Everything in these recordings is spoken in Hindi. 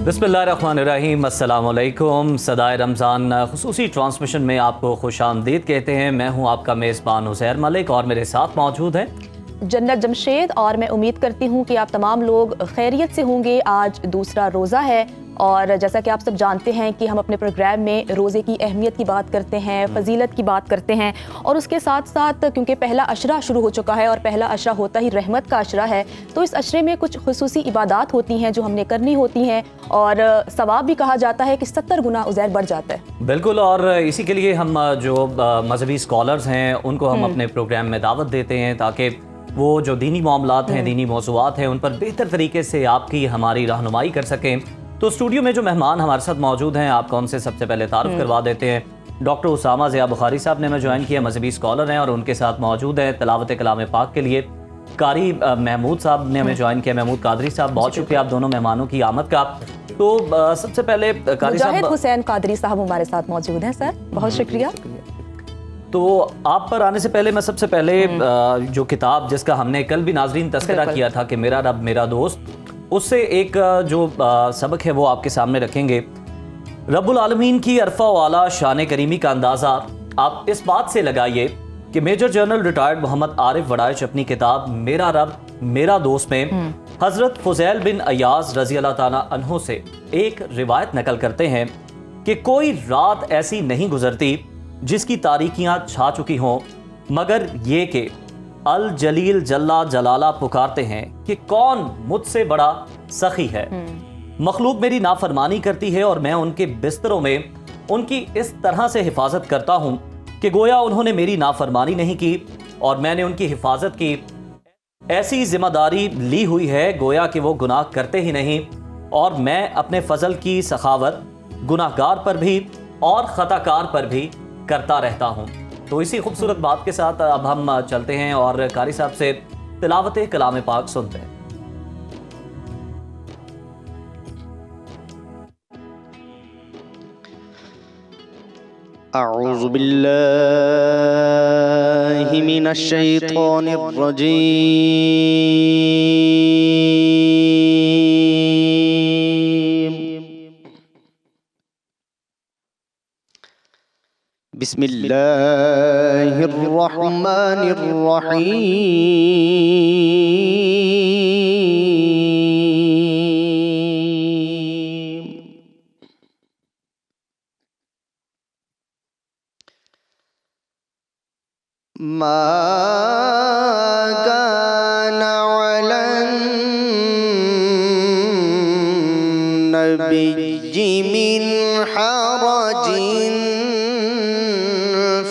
बिस्मिल्लाहिर्रहमानिर्रहीम, अस्सलामुअलैकुम। सदाए रमज़ान खुसूसी ट्रांसमिशन में आपको खुशामदीद कहते हैं। मैं हूं आपका मेज़बान उज़ैर मलिक और मेरे साथ मौजूद हैं जन्नत जमशेद। और मैं उम्मीद करती हूँ कि आप तमाम लोग खैरियत से होंगे। आज दूसरा रोज़ा है और जैसा कि आप सब जानते हैं कि हम अपने प्रोग्राम में रोज़े की अहमियत की बात करते हैं, फ़जीलत की बात करते हैं और उसके साथ साथ क्योंकि पहला अशरा शुरू हो चुका है और पहला अशरा होता ही रहमत का अशरा है, तो इस अशरे में कुछ खुसूसी इबादात होती हैं जो हमने करनी होती हैं और सवाब भी कहा जाता है कि 70 गुना उज़ैर बढ़ जाता है। बिल्कुल। और इसी के लिए हम जो मजहबी स्कॉलर्स हैं उनको हम अपने प्रोग्राम में दावत देते हैं ताकि वो जो दीनी मामलात हैं, दीनी मौज़ूआत हैं, उन पर बेहतर तरीके से आपकी हमारी रहनुमाई कर सकें। तो स्टूडियो में जो मेहमान हमारे साथ मौजूद हैं, आपको उनसे सबसे पहले तारुफ करवा देते हैं। डॉक्टर उसामा ज़िया बुखारी साहब ने हमें ज्वाइन किया, मजहबी स्कॉलर हैं और उनके साथ मौजूद है तिलावत कलाम पाक के लिए कारी महमूद साहब ने हमें ज्वाइन किया, महमूद कादरी साहब। बहुत शुक्रिया आप दोनों मेहमानों की आमद का। तो सबसे पहले कारी साहब, हुसैन कादरी साहब हमारे साथ मौजूद हैं। सर बहुत शुक्रिया। तो आप पर आने से पहले मैं सबसे पहले जो किताब जिसका हमने कल भी नाजरीन तस्करा किया था कि मेरा रब मेरा दोस्त, उससे एक जो सबक है वो आपके सामने रखेंगे। रब्बुल आलमीन की अरफा वाला शान करीमी का अंदाज़ा आप इस बात से लगाइए कि major general retired Mohammad Arif Waraich अपनी किताब मेरा रब मेरा दोस्त में हज़रत फुज़ैल बिन अयाज रज़ी अल्लाह ताला अन्हु से एक रिवायत नकल करते हैं कि कोई रात ऐसी नहीं गुजरती जिसकी तारीकियां छा चुकी हों मगर ये कि अल जलील जल्ला जलाला पुकारते हैं कि कौन मुझसे बड़ा सखी है। मखलूक मेरी नाफरमानी करती है और मैं उनके बिस्तरों में उनकी इस तरह से हिफाजत करता हूं कि गोया उन्होंने मेरी नाफरमानी नहीं की और मैंने उनकी हिफाजत की। ऐसी जिम्मेदारी ली हुई है गोया कि वो गुनाह करते ही नहीं और मैं अपने फजल की सखावत गुनाहगार पर भी और खताकार पर भी करता रहता हूँ। तो इसी खूबसूरत बात के साथ अब हम चलते हैं और कारी साहब से तिलावत कलाम पाक सुनते हैं। अऊज़ु बिल्लाहि मिनश शैतानिर रजीम। बिस्मिल्लाहिर रहमानिर रहीम। मा काना अलन नबिय्यि मिन हरजिन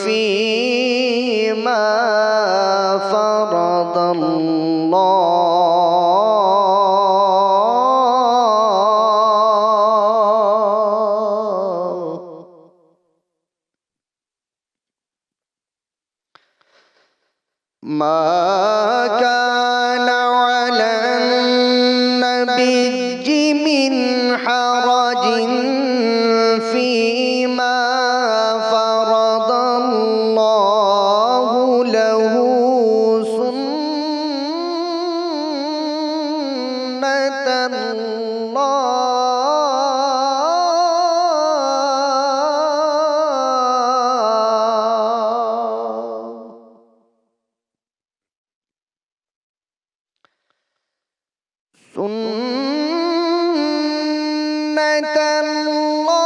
फीमा मा काना अलन नबिय्यि मिन हरजिन फीमा फरदल्लाहु लहू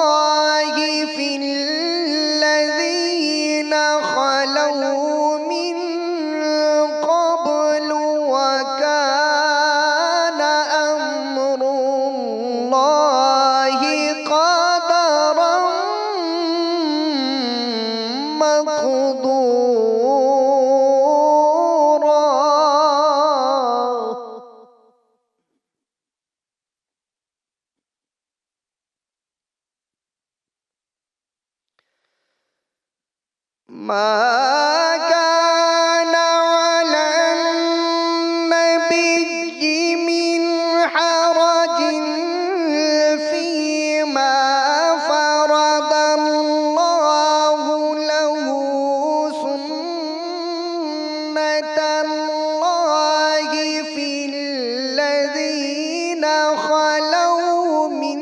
सुन्नतल्लाहि फिल्लज़ीना खलौ मिन क़ब्लु व काना अम्रुल्लाहि क़दरन मक़दूरा। मा काना अलन नबिय्यि मिन हरजिन फीमा फरदल्लाहु लहू सुन्नतल्लाहि फिल्लज़ीना खलौ मिन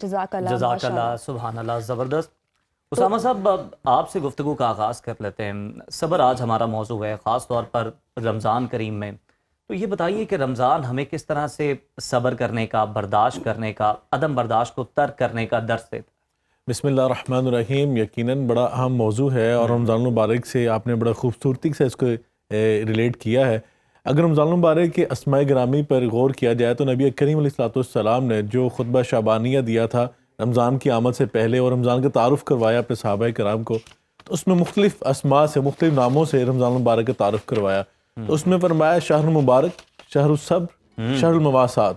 जज़ाकल्लाह जज़ाकल्लाह, सुभान अल्लाह, ज़बरदस्त। उसामा साहब, आपसे गुफ्तगू का आगाज़ कर लेते हैं। सब्र आज हमारा मौजू है, ख़ास तौर पर रमज़ान करीम में। तो ये बताइए कि रमज़ान हमें किस तरह से सब्र करने का, बर्दाश्त करने का, अदम बर्दाश्त को तर्क करने का दर्स देता है। बिस्मिल्लाहिर्रहमानिर्रहीम। यकीनन बड़ा अहम मौजू है और रमज़ान मुबारक से आपने बड़ा खूबसूरती से इसको रिलेट किया है। अगर रमज़ान मुबारक के अस्माए गिरामी पर गौर किया जाए तो नबी करीम अलैहिस्सलाम ने जो खुतबा शाबानिया दिया था रमज़ान की आमद से पहले और रमज़ान का तारुफ़ करवाया अपने सहाबा कराम को, तो उसमें मुख्तलिफ़ अस्मा से, मुख्तलिफ़ नामों से रमज़ान मुबारक का तारुफ़ करवाया। तो उसमें फरमाया शहर मुबारक, शहर सब्र, शहर मवासात।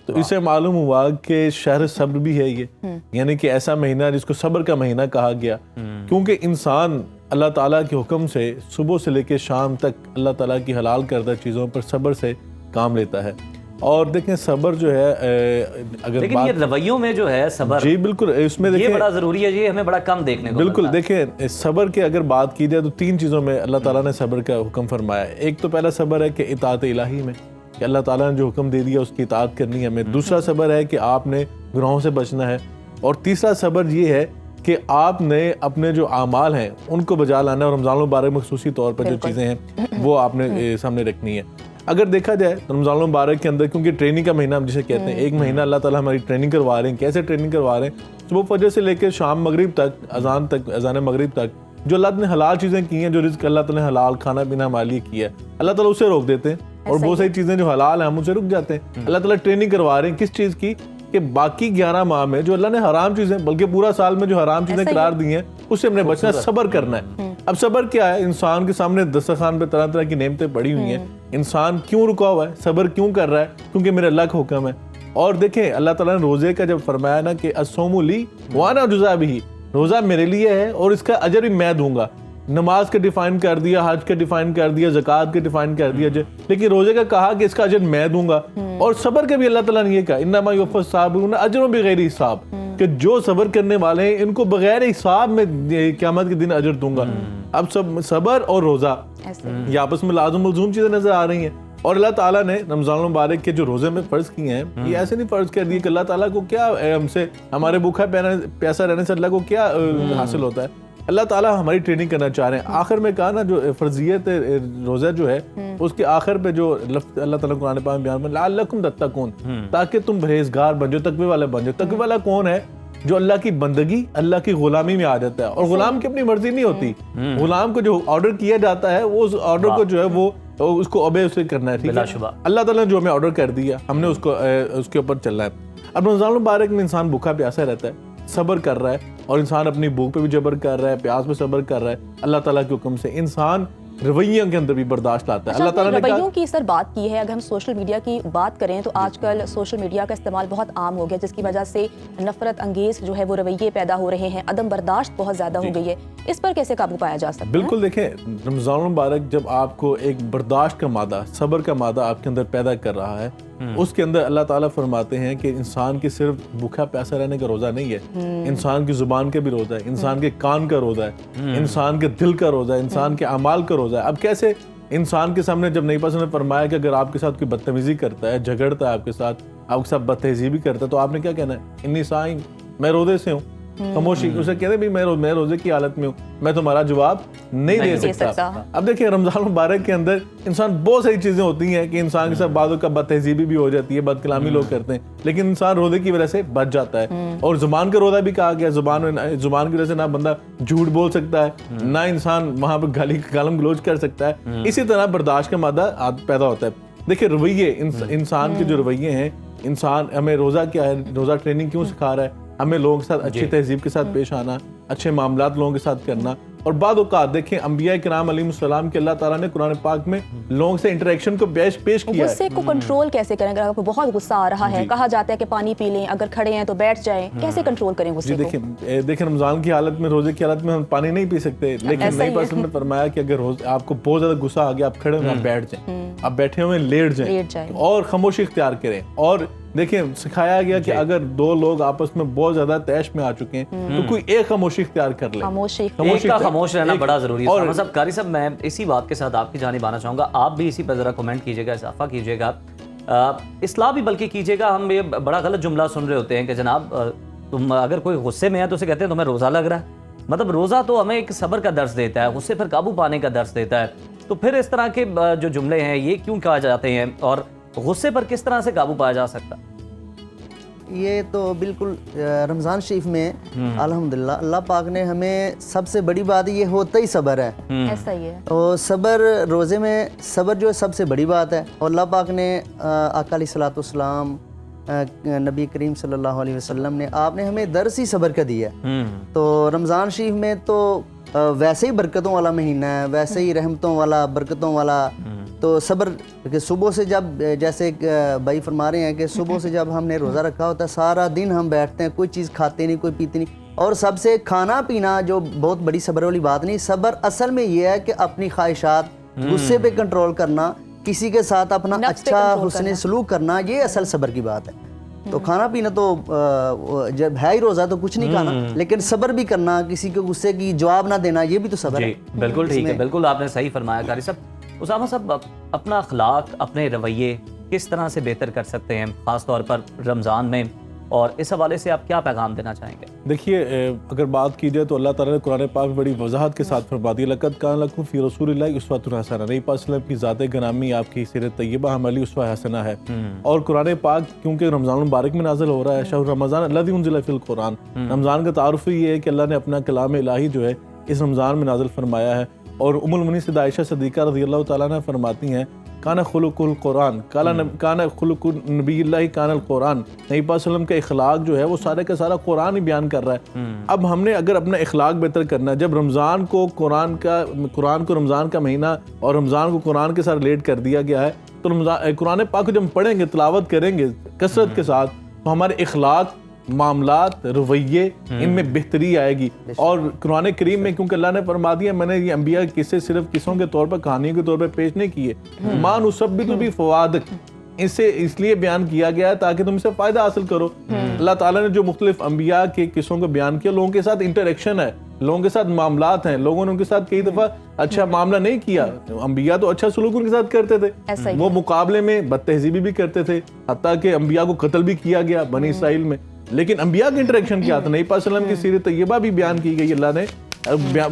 तो इससे मालूम हुआ कि शहर सब्र भी है ये, यानी कि ऐसा महीना जिसको सब्र का महीना कहा गया, क्योंकि इंसान अल्लाह ताला के हुक्म से सुबह से लेकर शाम तक अल्लाह ताला की हलाल करदा चीज़ों पर सब्र से काम लेता है। और देखें सब्र जो है अगर लेकिन ये रवैयों में जो है सब्र, जी बिल्कुल, इसमें ये देखें बड़ा ज़रूरी है, ये हमें बड़ा कम देखने को बिल्कुल। मिलता है। देखें सब्र की अगर बात की जाए तो तीन चीज़ों में अल्लाह ताला ने सब्र का हुक्म फरमाया। एक तो पहला सब्र है कि इताअत इलाही में, कि अल्लाह ताला ने जो हुक्म दे दिया उसकी इताअत करनी है हमें। दूसरा सब्र है कि आपने गुनाहों से बचना है। और तीसरा सब्र ये है कि आपने अपने जो आमाल हैं उनको बजा लाना है और रमज़ान मुबारक में खुसूसी तौर पर जो चीज़ें हैं वो आपने सामने रखनी है। अगर देखा जाए तो रमज़ान मुबारक के अंदर, क्योंकि ट्रेनिंग का महीना हम जिसे कहते हैं, एक महीना अल्लाह ताला हमारी ट्रेनिंग करवा रहे हैं। कैसे ट्रेनिंग करवा रहे हैं? सुबह फजर से लेकर शाम मगरिब तक, अजान मगरिब तक जो अल्लाह ने हलाल चीज़ें की हैं, जो रिज़्क़ अल्लाह ताला ने हलाल खाना पीना हमारे लिए किया है, अल्लाह ताला उसे रोक देते हैं। और बहुत सारी चीज़ें जो हलाल हैं हम उसे रुक जाते हैं। अल्लाह ताला ट्रेनिंग करवा रहे हैं किस चीज़ की, कि बाकी 11 माह में जो अल्लाह ने हराम चीज़ें, बल्कि पूरा साल में जो हराम चीज़ें करार दी हैं उससे हमने बचना, सब्र करना है। अब सब्र क्या है? इंसान के सामने दस्तरखान पे तरह तरह की नेमतें पड़ी हुई हैं, इंसान क्यों रुका हुआ है, सब्र क्यों कर रहा है? क्योंकि मेरे अल्लाह का हुक्म है। और देखें अल्लाह ताला ने रोज़े का जब फरमाया ना कि अस्सौमु ली व अना जुज़ा बिही, रोज़ा मेरे लिए है और इसका अजर भी मैं दूंगा। नमाज का डिफाइन कर दिया, हज का डिफाइन कर दिया, ज़कात का डिफाइन कर दिया, लेकिन रोजे का कहा कि इसका अजर मैं दूंगा। और सब्र का भी अल्लाह ताला ने ये कहा इन्नमा युवफ़्फ़स साबिरून अजरुहुम बिग़ैरि हिसाब, कि जो सब्र करने वाले हैं इनको बगैर हिसाब में क़यामत के दिन अजर दूंगा। अब सब सब्र और रोजा ये आपस में लाज़िम मलज़ूम चीजें नजर आ रही हैं। और अल्लाह ताला ने रमज़ान मुबारक के जो रोजे में फर्ज किए हैं, ये ऐसे नहीं फर्ज कर दिए कि अल्लाह ताला को क्या हमसे, हमारे भूखा प्यासा रहने से अल्लाह को क्या हासिल होता है। अल्लाह ताला हमारी ट्रेनिंग करना चाह रहे हैं। आखिर में कहा ना, जो फर्जियत रोज़ा जो है उसके आखिर पे जो लफ्ज़ अल्लाह ताला कुरान पाक में बयान में लअल्लकुम तत्तकून, ताकि तुम परहेजगार बन जाओ, तकवे वाले बन जाओ। तकवे वाला कौन है? जो अल्लाह की बंदगी, अल्लाह की गुलामी में आ जाता है। और गुलाम की अपनी मर्जी नहीं होती, गुलाम को जो ऑर्डर किया जाता है वो उस ऑर्डर को जो है वो उसको ओबे उसे करना है। ठीक है, अल्लाह ताला ने जो हमें ऑर्डर कर दिया हमने उसको उसके ऊपर चलना है। अब रमज़ान मुबारक में इंसान भूखा प्यासा रहता है, सब्र कर रहा है, और इंसान अपनी भूख पे भी जबर कर रहा है, प्यास पे सब्र कर रहा है। अल्लाह ताला के हुक्म से इंसान रवैयों के अंदर भी बर्दाश्त लाता है। अल्लाह ताला ने रवैयों की सर बात की है। अगर हम सोशल मीडिया की बात करें तो आजकल सोशल मीडिया का इस्तेमाल बहुत आम हो गया, जिसकी वजह से नफरत अंगेज जो है वो रवैये पैदा हो रहे हैं, अदम बर्दाश्त बहुत ज्यादा हो गई है। इस पर कैसे काबू पाया जा सकता है? बिल्कुल, देखें रमज़ान मुबारक जब आपको एक बर्दाश्त का मादा, सब्र का मादा आपके अंदर पैदा कर रहा है, उसके अंदर अल्लाह ताला फरमाते हैं कि इंसान की सिर्फ भूखा प्यासा रहने का रोजा नहीं है, इंसान की जुबान का भी रोजा है, इंसान के कान का रोजा है, इंसान के दिल का रोजा है, इंसान के अमाल का रोजा है। अब कैसे? इंसान के सामने जब नबी पाक ने फरमाया कि अगर आपके साथ कोई बदतमीजी करता है, झगड़ता है आपके साथ बदतहजीबी करता है, तो आपने क्या कहना है? इन्नी साइम, मैं रोजे से हूँ, खामोशी। उसे कहते भी मैं रोजे की हालत में हूँ, मैं तुम्हारा जवाब नहीं दे सकता। अब देखिए रमज़ान मुबारक के अंदर इंसान बहुत सारी चीजें होती हैं कि इंसान के साथ बादों का बदतहजीबी भी हो जाती है, बदकलामी लोग करते हैं, लेकिन इंसान रोजे की वजह से बच जाता है। और जुबान का रोजा भी कहा गया, जुबान की वजह से ना बंदा झूठ बोल सकता है, ना इंसान वहां पर गालम गलोच कर सकता है। इसी तरह बर्दाश्त का मादा पैदा होता है। देखिए रवैये, इंसान के जो रवैये हैं, इंसान हमें रोजा क्या है, रोजा ट्रेनिंग क्यों सिखा रहा है? हमें लोगों के साथ अच्छी तहजीब के साथ पेश आना, अच्छे मामलात लोगों के साथ करना, और बाद औक़ात देखें अंबिया किराम अलैहिस्सलाम के अल्लाह ताला ने कुरान पाक में लोगों से इंटरेक्शन को पेश किया है। गुस्से को कंट्रोल कैसे करें? अगर आपको बहुत गुस्सा आ रहा है, कहा जाता है कि पानी पी लें, अगर खड़े हैं तो बैठ जाएं, कैसे कंट्रोल करें गुस्से को? देखिए रमजान की हालत में, रोजे की हालत में हम पानी नहीं पी सकते, लेकिन नबी पाक ने फरमाया कि अगर आपको बहुत ज्यादा गुस्सा आ गया, आप खड़े हो, आप बैठ जाएं, आप बैठे हुए लेट जाएं और खामोशी इख्तियार करें। और देखिए सिखाया गया कि अगर दो लोग आपस में बहुत ज्यादा तैश में आ चुके हैं तो कोई एक खामोशी इख्तियार कर ले। खामोश रहना बड़ा जरूरी है। और सब कारी साहब, मैं इसी बात के साथ आपकी जानिब आना चाहूंगा, आप भी इसी पर जरा कमेंट कीजिएगा, इजाफा कीजिएगा, इस्लाह भी बल्कि कीजिएगा। हम ये बड़ा गलत जुमला सुन रहे होते हैं कि जनाब तुम अगर कोई गुस्से में है तो उसे कहते हैं तुम्हें रोज़ा लग रहा है। मतलब रोज़ा तो हमें एक सब्र का दर्स देता है, गुस्से पर काबू पाने का दर्स देता है। तो फिर इस तरह के जो जुमले हैं ये क्यों कहा जाते हैं और गुस्से पर किस तरह से काबू पाया जा सकता? ये तो बिल्कुल रमज़ान शरीफ में अल्हम्दुलिल्लाह अल्लाह पाक ने हमें सबसे बड़ी बात ये होता ही सब्र है। ऐसा ही है। और सब्र रोज़े में सब्र जो है सबसे बड़ी बात है। और अल्लाह पाक ने आका अलैहिस्सलाम नबी करीम सल्लल्लाहु अलैहि वसल्लम ने आपने हमें दर्स ही सब्र का दिया। तो रमज़ान शरीफ में तो वैसे ही बरकतों वाला महीना है, वैसे ही रहमतों वाला, बरकतों वाला। तो सब्र कि सुबह से जब जैसे भाई फरमा रहे हैं कि सुबह से जब हमने रोज़ा रखा होता है सारा दिन हम बैठते हैं, कोई चीज़ खाते नहीं, कोई पीते नहीं। और सबसे खाना पीना जो बहुत बड़ी सब्र वाली बात नहीं, सब्र असल में ये है कि अपनी ख्वाहिशात, गुस्से पे कंट्रोल करना, किसी के साथ अपना अच्छा हुस्न सलूक करना, ये असल सब्र की बात है। तो खाना पीना तो जब है ही रोज़ा तो कुछ नहीं खाना, लेकिन सब्र भी करना, किसी के गुस्से की जवाब ना देना, ये भी तो सब्र है। बिल्कुल ठीक है, बिल्कुल आपने सही फरमाया कारी साहब। उसामा साहब, अपना अखलाक, अपने रवैये किस तरह से बेहतर कर सकते हैं ख़ास तौर पर रमज़ान में, और इस हवाले से आप क्या पैगाम देना चाहेंगे? देखिए अगर बात की जाए तो अल्लाह ताला ने कुरान पाक में बड़ी वजाहत के साथ फरमा दी, लक़द कान लकुम फ़ी रसूलिल्लाहि उस्वतुन हसना। नबी पाक सल्लल्लाहु अलैहि वसल्लम की ज़ात ग्रामी, आपकी सीरत तय्यबा हमारी उस्वा हसना है। और कुरान पाक क्योंकि रमज़ान मुबारक में नाज़िल हो रहा है, शहर रमज़ान अल्लज़ी उनज़िला फ़ील कुरान, रमज़ान का तारुफ ये है कि अल्लाह ने अपना कलाम इलाही जो है इस रमज़ान में नाज़िल फरमाया है। और उम्मुल मुमिनीन सैयदा आयशा सिद्दीक़ा रज़ियल्लाहु ताला अन्हा फरमाती हैं, काना खुलुकुल कुरान, काना खुलुकुल नबीय्युल्लाहि कानल कुरान। नबी पाक सल्लल्लाहु अलैहि वसल्लम का इखलाक जो है वो सारे का सारा कुरान ही बयान कर रहा है। अब हमने अगर अपना इखलाक बेहतर करना है, जब रमज़ान को कुरान को रमज़ान का महीना और रमज़ान को कुरान के साथ रिलेट कर दिया गया है, तो रमज़ान कुरान पाक को जब हम पढ़ेंगे, तिलावत करेंगे कसरत के साथ, तो हमारे इखलाक, मामलात, रवैये, इनमें बेहतरी आएगी। और कुरान करीम में क्योंकि अल्लाह ने फरमा दिया, मैंने ये अंबिया के किस्से सिर्फ किस्सों के तौर पर, कहानियों के तौर पर पेश नहीं किए, मान उसब्बितु भी फवादिक, इसे इसलिए बयान किया गया है ताकि तुम इससे फ़ायदा हासिल करो। अल्लाह ताला ने जो मुख्तलिफ अंबिया के किस्सों को बयान किया, लोगों के साथ इंटरेक्शन है, लोगों के साथ मामलात हैं, लोगों ने उनके साथ कई दफ़ा अच्छा मामला नहीं किया। अंबिया तो अच्छा सलूक उनके साथ करते थे, वो मुकाबले में बदतहजीबी भी करते थे, हत्ता कि अंबिया को कत्ल भी किया गया बनी इसराइल में। लेकिन अंबिया के इंटरेक्शन क्या था? नबी पाक सल्लल्लाहु अलैहि वसल्लम की सीरत तय्यबा भी बयान की गई। अल्लाह ने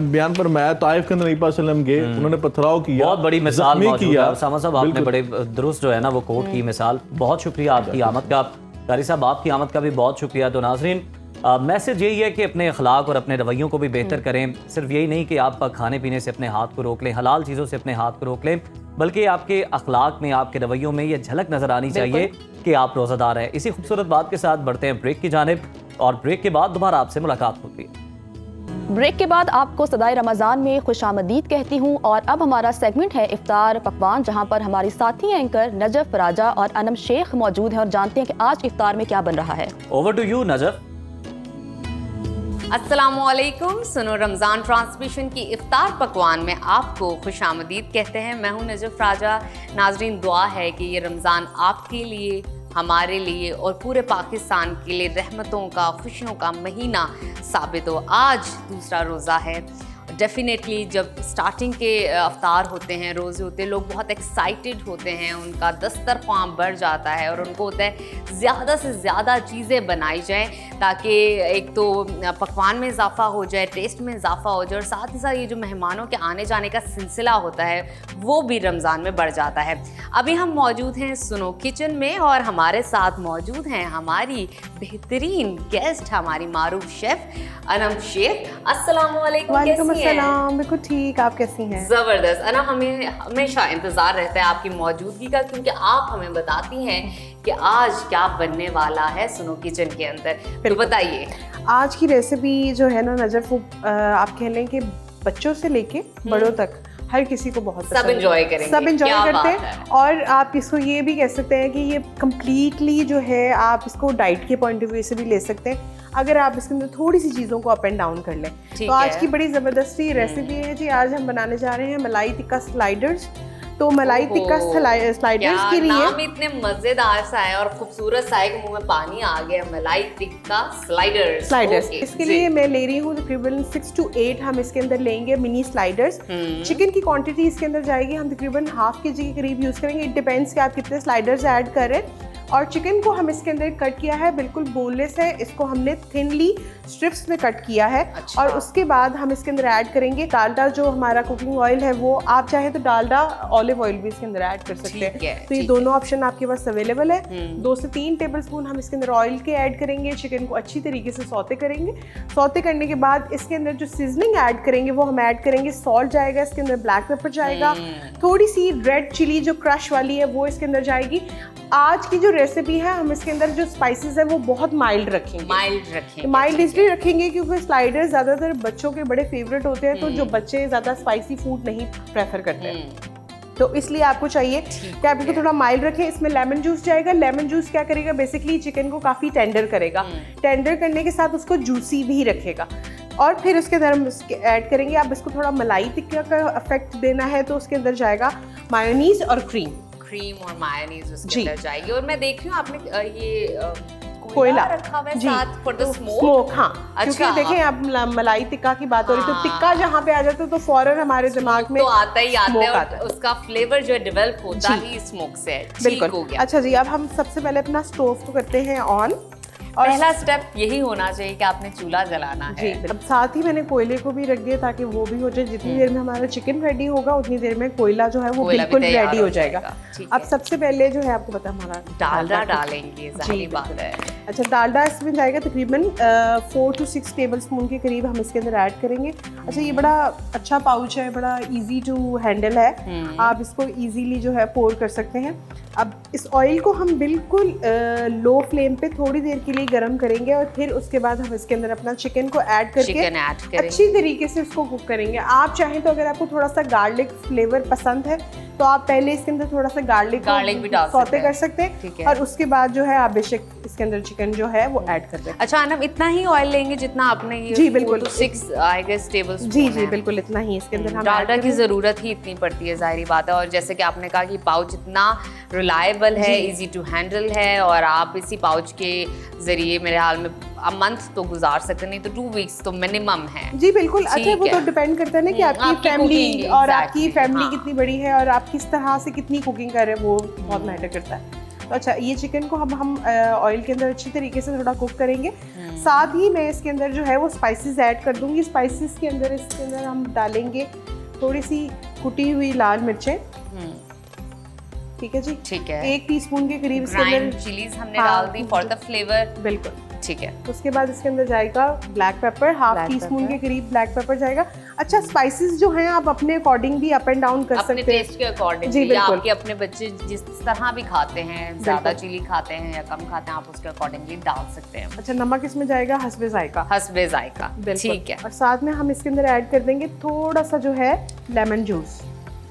बयान फरमाया, ताइफ के अंदर नबी पाक सल्लल्लाहु अलैहि वसल्लम गए, उन्होंने पथराव किया, बहुत बड़ी मिसाल मौजूद है। उसामा साहब, आपने बड़े दुरुस्त जो है ना वो कोट की मिसाल, बहुत शुक्रिया आपकी आमद का। कारी साहब, आपकी आमद का भी बहुत शुक्रिया। तो नाज़रीन, मैसेज यही है कि अपने अखलाक और अपने रवैयों को भी बेहतर करें। सिर्फ यही नहीं कि आप खाने पीने से अपने हाथ को रोक लें, हलाल चीज़ों से अपने हाथ को रोक लें, बल्कि आपके अखलाक में, आपके रवैयों में ये झलक नजर आनी चाहिए कि आप रोज़ादार हैं। इसी खूबसूरत बात के साथ बढ़ते हैं ब्रेक की जानिब, और ब्रेक के बाद दोबारा आपसे मुलाकात होती है। ब्रेक के बाद आपको सदाए रमज़ान में खुशामदीद कहती हूँ। और अब हमारा सेगमेंट है इफ्तार पकवान, जहाँ पर हमारी साथी एंकर नजफ राजा और अनम शेख मौजूद हैं और जानते हैं कि आज इफ्तार में क्या बन रहा है। Over to you Najaf. अस्सलामुअलैकुम। सुनो रमज़ान ट्रांसमिशन की इफ्तार पकवान में आपको खुशामदीद कहते हैं। मैं हूँ नजफ राजा। नाजरीन, दुआ है कि ये रमज़ान आपके लिए, हमारे लिए और पूरे पाकिस्तान के लिए रहमतों का, खुशियों का महीना साबित हो। आज दूसरा रोज़ा है। डेफिनेटली जब स्टार्टिंग के अफ्तार होते हैं, रोज़े होते हैं, लोग बहुत एक्साइटेड होते हैं, उनका दस्तरख्वां बढ़ जाता है और उनको होता है ज़्यादा से ज़्यादा चीज़ें बनाई जाएं ताकि एक तो पकवान में इजाफा हो जाए, टेस्ट में इजाफा हो जाए, और साथ ही साथ ये जो मेहमानों के आने जाने का सिलसिला होता है वो भी रमज़ान में बढ़ जाता है। अभी हम मौजूद हैं सुनो किचन में और हमारे साथ मौजूद हैं हमारी बेहतरीन गेस्ट, हमारी मारूफ शेफ़ अनम शेख। अस्सलामुअलैकुम। अस्सलाम, बिल्कुल ठीक, आप कैसी हैं? ज़बरदस्त। अना, हमें हमेशा इंतज़ार रहता है आपकी मौजूदगी का, क्योंकि आप हमें बताती हैं कि आज क्या बनने वाला है सुनो किचन के अंदर। तो बताइए। आज की रेसिपी जो है ना नजफ, आप कह लें कि बच्चों से लेके बड़ों तक हर किसी को बहुत सब पसंद है। enjoy करेंगे, सब एंजॉय क्या करते बात हैं। है। और आप इसको ये भी कह सकते हैं कि ये कम्प्लीटली जो है आप इसको डाइट के पॉइंट ऑफ व्यू से भी ले सकते हैं, अगर आप इसके अंदर थोड़ी सी चीज़ों को अप एंड डाउन कर लें। ठीक तो आज है। की बड़ी ज़बरदस्ती रेसिपी है जी, आज हम बनाने जा रहे हैं मलाई टिक्का स्लाइडर्स। तो मलाई टिक्का स्लाइडर्स के लिए नाम इतने मजेदार सा है और खूबसूरत सा है कि मुंह में पानी आ गया। मलाई टिक्का स्लाइडर्स। स्लाइडर्स ओके, इसके जी। लिए मैं ले रही हूँ तकरीबन 6 to 8 हम इसके अंदर लेंगे मिनी स्लाइडर्स। चिकन की क्वांटिटी इसके अंदर जाएगी, हम तकरीबन ½ kg के करीब यूज़ करेंगे। इट डिपेंड्स कि आप कितने स्लाइडर्स ऐड कर रहे हैं। और चिकन को हम इसके अंदर कट किया है, बिल्कुल बोनलेस है, इसको हमने थिनली स्ट्रिप्स में कट किया है। अच्छा। और उसके बाद हम इसके अंदर ऐड करेंगे डालडा, जो हमारा कुकिंग ऑयल है वो आप चाहे तो डालडा ऑलिव ऑयल भी इसके अंदर ऐड कर सकते ठीक है, हैं। तो ये ठीक दोनों ऑप्शन आपके पास अवेलेबल है। 2 से 3 टेबलस्पून हम इसके अंदर ऑयल के ऐड करेंगे। चिकन को अच्छी तरीके से सौते करेंगे। सौते करने के बाद इसके अंदर जो सीजनिंग ऐड करेंगे वो हम ऐड करेंगे। सॉल्ट जाएगा इसके अंदर, ब्लैक पेपर जाएगा, थोड़ी सी रेड चिली जो क्रश वाली है वो इसके अंदर जाएगी। आज की जो रेसिपी है हम इसके अंदर जो स्पाइसेस है वो बहुत माइल्ड रखेंगे। माइल्ड रखेंगे। माइल्ड इसलिए रखेंगे क्योंकि स्लाइडर्स ज़्यादातर बच्चों के बड़े फेवरेट होते हैं, तो जो बच्चे ज़्यादा स्पाइसी फूड नहीं प्रेफर करते हैं, तो इसलिए आपको चाहिए कि आप इसको थोड़ा माइल्ड रखें। इसमें लेमन जूस जाएगा। लेमन जूस क्या करेगा, बेसिकली चिकन को काफ़ी टेंडर करेगा। टेंडर करने के साथ उसको जूसी भी रखेगा। और फिर उसके अंदर हम ऐड करेंगे, आप इसको थोड़ा मलाई टिक्का का इफेक्ट देना है तो उसके अंदर जाएगा मायोनीज और क्रीम और मायोनीज उसके जी। अंदर जाएगी। और मैं देख रही हूँ आपने ये कोयला रखा हुआ है जी। साथ फॉर द स्मोक। स्मोक, हाँ। अच्छा। क्योंकि देखें आप मलाई टिक्का की बात हो रही है, तो टिक्का जहाँ पे आ जाता है तो फौरन हमारे दिमाग में तो आता ही आता smoke है आता और उसका फ्लेवर जो है डेवलप होता जी। ही स्मोक से है। ठीक बिल्कुल हो गया। अच्छा जी, अब हम सबसे पहले अपना स्टोव को करते हैं ऑन। और पहला स्टेप यही होना चाहिए कि आपने चूल्हा जलाना जी, है। अब साथ ही मैंने कोयले को भी रख दिया ताकि वो भी हो जाए। जितनी देर में हमारा चिकन रेडी होगा उतनी देर में कोयला जो है वो कोयला भी बिल्कुल तैयार रेडी हो हो जाएगा। जाएगा। ठीक अब है। सबसे पहले जो है आपको पता है हमारा डालडा डालेंगे, जाहिर जी, बात है। अच्छा, डालडा इसमें जाएगा तकरीबन 4 to 6 टेबलस्पून के करीब हम इसके अंदर ऐड करेंगे। अच्छा, ये बड़ा अच्छा पाउच है, बड़ा इजी टू हैंडल है, आप इसको इजीली जो है पोर कर सकते हैं। अब इस ऑयल को हम बिल्कुल लो फ्लेम पे थोड़ी देर के लिए गर्म करेंगे और फिर उसके बाद हम इसके अंदर अपना चिकन को ऐड करके चिकन ऐड करेंगे। अच्छी तरीके से उसको कुक करेंगे। आप चाहें तो अगर आपको थोड़ा सा गार्लिक फ्लेवर पसंद है तो आप पहले इसके अंदर थोड़ा सा गार्लिक भी डाल सकते सौते हैं। कर सकते ठीक हैं है। और उसके बाद जो है आप बेशक इसके अंदर चिकन जो है वो ऐड कर दें। अच्छा अनम, इतना ही ऑयल लेंगे जितना आपने ये जी, बिल्कुल। 4 to 6 आई गेस टेबल जी जी बिल्कुल, इतना ही इसके अंदर हम डालडा ऐड की करें। ज़रूरत ही इतनी पड़ती है, जाहिर बात है। और जैसे कि आपने कहा कि पाउच इतना रिलायबल है, इजी टू हैंडल है और आप इसी पाउच के ज़रिए मेरे हाल में मंथ तो गुजार सकते, नहीं तो 2 वीक्स तो मिनिमम है। जी बिल्कुल। अच्छा, ठीक वो तो है। डिपेंड करता है ना कि आपकी आपकी फैमिली cooking, और exactly, आपकी फैमिली हाँ। कितनी बड़ी है और आप किस तरह से कितनी कुकिंग कर रहे हैं, वो बहुत मैटर करता है। तो अच्छा, ये चिकन को हम ऑयल के अंदर अच्छी तरीके से थोड़ा कुक करेंगे। साथ ही मैं इसके अंदर जो है वो स्पाइसेस ऐड कर दूंगी। स्पाइसेस के अंदर इसके अंदर हम डालेंगे थोड़ी सी कुटी हुई लाल मिर्चें। ठीक है जी, ठीक है। 1 टीस्पून के करीब इसके ग्राइंड अंदर चिलीज हमने हाँ, डाल दी फॉर द फ्लेवर। बिल्कुल। ठीक है। उसके बाद इसके अंदर जाएगा ब्लैक पेपर, ½ Black टीस्पून के pepper। करीब ब्लैक पेपर जाएगा। अच्छा, स्पाइसेस जो हैं आप अपने अकॉर्डिंग भी अप एंड डाउन कर अपने सकते हैं। टेस्ट के अकॉर्डिंग जी, या बिल्कुल। आपके अपने बच्चे जिस तरह भी खाते हैं, ज्यादा चिली खाते हैं या कम खाते हैं, आप उसके अकॉर्डिंगली डाल सकते हैं। अच्छा, नमक इसमें जाएगा हस्बे जायका। हस्बे जायका। बिल्कुल। ठीक है। और साथ में हम इसके अंदर ऐड कर देंगे थोड़ा सा जो है लेमन जूस।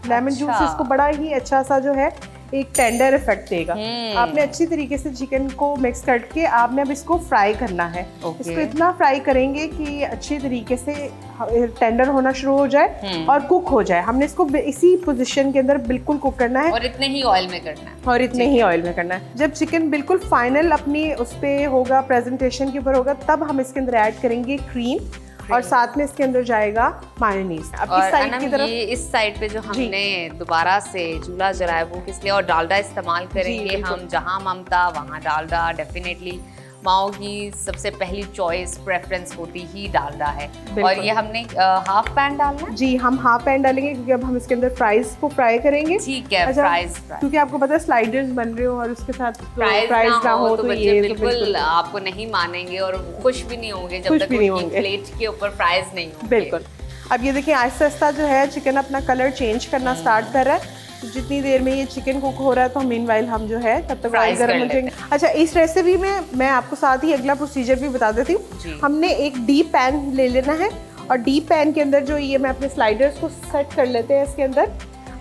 लेमन जूस अच्छा। इसको बड़ा ही अच्छा सा जो है एक टेंडर इफेक्ट देगा। आपने अच्छी तरीके से चिकन को मिक्स करके आपने अब इसको फ्राई करना है। इसको इतना फ्राई करेंगे कि अच्छी तरीके से टेंडर होना शुरू हो जाए और कुक हो जाए। हमने इसको इसी पोजीशन के अंदर बिल्कुल कुक करना है और इतने ही ऑयल में करना है। और इतने ही ऑयल में करना है। जब चिकन बिल्कुल फाइनल अपनी उस पे होगा, प्रेजेंटेशन के ऊपर होगा, तब हम इसके अंदर ऐड करेंगे क्रीम और साथ में इसके अंदर जाएगा मायोनीज। अब और इस साइड की अनम, तरफ ये इस साइड पे जो हमने दोबारा से चूल्हा जलाया वो किस लिए, और डालडा इस्तेमाल करेंगे बिल्कुल। हम। जहाँ ममता वहाँ डालडा। डेफिनेटली माओ की सबसे पहली चॉइस प्रेफरेंस होती ही डालडा है। और ये हमने हाफ पैन डालना है। जी, हम हाफ पैन डालेंगे क्योंकि अब हम इसके अंदर फ्राइज को फ्राई करेंगे। ठीक है। अच्छा, फ्राइज क्योंकि आपको पता है स्लाइडर्स बन रहे हो और उसके साथ फ्राइज ना हो तो बच्चे ये तो बिल्कुल आपको नहीं मानेंगे और खुश भी नहीं होंगे जब खुश तक भी नहीं उनकी होंगे। प्लेट के ऊपर फ्राइज नहीं होंगे। बिल्कुल। अब ये देखिए आहिस्ता आहिस्ता जो है चिकन अपना कलर चेंज करना स्टार्ट कर रहा है। तो जितनी देर में ये चिकन कुक हो रहा है तो मीनवाइल हम जो है तब तक ऑयल Fries गर्म कर हो लेते जाएंगे। अच्छा, इस रेसिपी में मैं आपको साथ ही अगला प्रोसीजर भी बता देती हूँ। हमने एक डीप पैन ले लेना है और डीप पैन के अंदर जो ये मैं अपने स्लाइडर्स को सेट कर लेते हैं इसके अंदर।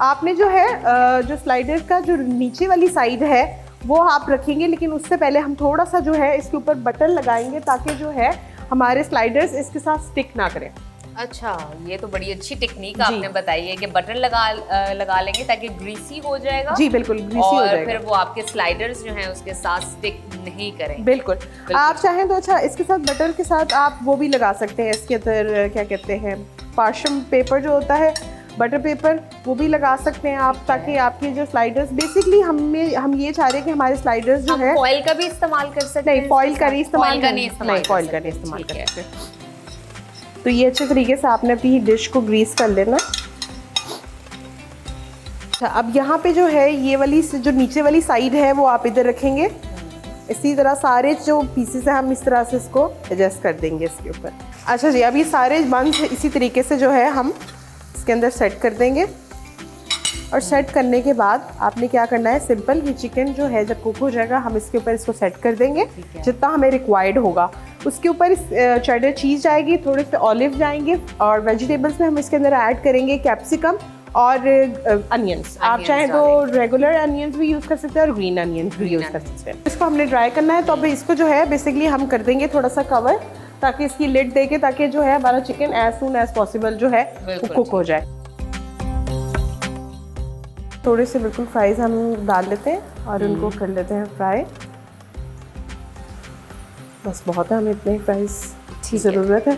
आपने जो है जो स्लाइडर का जो नीचे वाली साइड है वो आप रखेंगे, लेकिन उससे पहले हम थोड़ा सा जो है इसके ऊपर बटन लगाएंगे ताकि जो है हमारे स्लाइडर्स इसके साथ स्टिक ना करें। अच्छा, ये तो बड़ी अच्छी टेक्निक आपने बताई है कि बटन लगा लेंगे ताकि ग्रीसी हो जाएगा। जी बिल्कुल, ग्रीसी हो और जाएगा। फिर वो आपके स्लाइडर्स जो हैं उसके साथ स्टिक नहीं करेंगे। बिल्कुल। आप चाहें तो अच्छा इसके साथ बटर के साथ आप वो भी लगा सकते हैं इसके अंदर, क्या कहते हैं, पार्चम पेपर जो होता है, बटर पेपर, वो भी लगा सकते हैं आप, ताकि आपके जो स्लाइडर्स, बेसिकली हम ये चाह रहे हैं कि हमारे स्लाइडर्स जो है फॉइल का भी इस्तेमाल कर सकते हैं। नहीं, फॉइल का नहीं इस्तेमाल फॉइल का नहीं इस्तेमाल फॉइल का नहीं इस्तेमाल कर सकते। तो ये अच्छे तरीके से आपने अपनी डिश को ग्रीस कर लेना। अच्छा, अब यहाँ पे जो है ये वाली जो नीचे वाली साइड है वो आप इधर रखेंगे। इसी तरह सारे जो पीसेस हैं हम इस तरह से इसको एडजस्ट कर देंगे इसके ऊपर। अच्छा जी, अब ये सारे बंस इसी तरीके से जो है हम इसके अंदर सेट कर देंगे। और सेट करने के बाद आपने क्या करना है, सिंपल, ये चिकन जो है जब कुक हो जाएगा हम इसके ऊपर इसको सेट कर देंगे जितना हमें रिक्वायर्ड होगा। उसके ऊपर चेडर चीज़ जाएगी, थोड़े से ऑलिव जाएंगे, और वेजिटेबल्स में हम इसके अंदर ऐड करेंगे कैप्सिकम और अनियंस। आप चाहें तो रेगुलर अनियंस भी यूज़ कर सकते हैं और ग्रीन अनियंस भी यूज़ कर सकते हैं। इसको हमने ड्राई करना है, तो अब इसको जो है बेसिकली हम कर देंगे थोड़ा सा कवर, ताकि इसकी लिड देके ताकि जो है हमारा chicken as soon as possible जो है वो कुक हो जाए। थोड़े से बिल्कुल फ्राइज हम डाल लेते हैं और उनको कर लेते हैं फ्राई। बस बहुत है, हमें इतने फ्राइज की ज़रूरत है।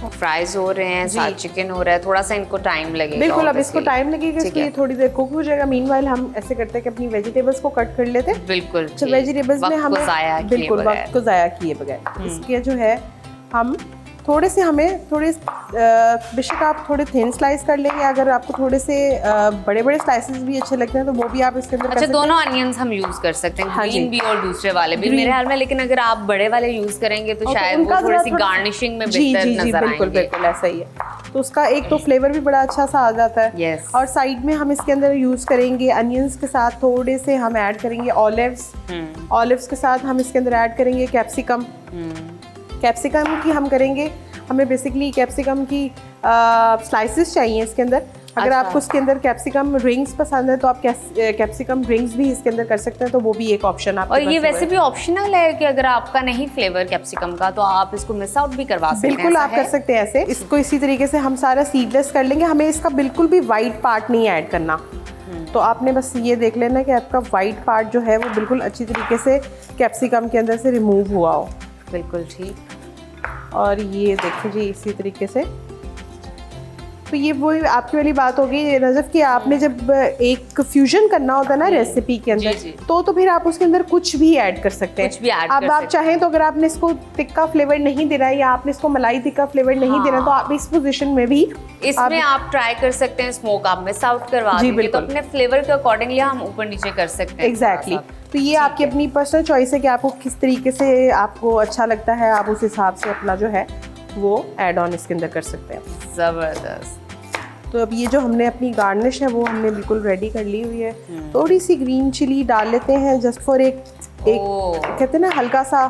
फ्राइज हो रहे हैं, साथ चिकन हो रहा है, थोड़ा सा इनको टाइम लगेगा। बिल्कुल, अब इसको टाइम लगेगा, इसके लिए थोड़ी देर कुक हो जाएगा। मीनवाइल हम ऐसे करते हैं कि अपनी वेजिटेबल्स को कट कर लेते हैं। बिल्कुल, तो वेजिटेबल्स में हम बिल्कुल वक्त को ज़ाया किए बगैर इसके जो है हम थोड़े से बेशक आप थोड़े थिन स्लाइस कर लेंगे। अगर आपको थोड़े से बड़े बड़े स्लाइसेस भी अच्छे लगते हैं तो वो भी आप इसके अंदर कर सकते हैं। दोनों अनियंस हम यूज कर सकते हैं, ग्रीन भी और दूसरे वाले भी मेरे ख्याल में। लेकिन अगर आप बड़े वाले यूज करेंगे तो शायद वो थोड़ी सी गार्निशिंग में बेहतर नजर आएंगे। बिल्कुल ऐसा ही है। तो उसका एक तो फ्लेवर भी बड़ा अच्छा सा आ जाता है। और साइड में हम इसके अंदर यूज करेंगे अनियंस के साथ थोड़े से हम ऐड करेंगे ऑलिव्स के साथ हम इसके अंदर ऐड करेंगे कैप्सिकम की हम करेंगे। हमें बेसिकली कैप्सिकम की स्लाइसेस चाहिए इसके अंदर। अगर आपको इसके अंदर कैप्सिकम रिंग्स पसंद है तो आप कैप्सिकम रिंग्स भी इसके अंदर कर सकते हैं, तो वो भी एक ऑप्शन आपके पास। और ये वैसे भी ऑप्शनल है कि अगर आपका नहीं फ्लेवर कैप्सिकम का तो आप इसको मिस आउट भी करवा सकते हैं। बिल्कुल आप कर सकते हैं ऐसे। इसको इसी तरीके से हम सारा सीडलेस कर लेंगे। हमें इसका बिल्कुल भी वाइट पार्ट नहीं ऐड करना। तो आपने बस ये देख लेना कि आपका वाइट पार्ट जो है वो बिल्कुल अच्छी तरीके से कैप्सिकम के अंदर से रिमूव हुआ हो। बिल्कुल ठीक। और ये देखिए जी इसी तरीके से। तो ये वो आपकी वाली बात होगी नजफ कि आपने जब एक फ्यूजन करना होता है ना रेसिपी के अंदर, तो फिर आप उसके अंदर कुछ भी ऐड कर सकते हैं। कुछ भी ऐड अब आप चाहें तो अगर आपने इसको तिक्का फ्लेवर नहीं देना है या आपने इसको मलाई तिक्का फ्लेवर नहीं देना, तो आप इस पोजीशन में भी इसमें आप ट्राई कर सकते हैं। स्मोक आप मिस आउट करवा देंगे तो अपने फ्लेवर के अकॉर्डिंगली हम ऊपर नीचे कर सकते हैं। एग्जैक्टली। तो ये आपकी अपनी पर्सनल चॉइस है कि आपको किस तरीके से आपको अच्छा लगता है, आप उस हिसाब से अपना जो है वो ऐड ऑन इसके अंदर कर सकते हैं। जबरदस्त। तो अब ये जो हमने अपनी गार्निश है वो हमने बिल्कुल रेडी कर ली हुई है। थोड़ी सी ग्रीन चिली डाल लेते हैं जस्ट फॉर एक कहते हैं ना हल्का सा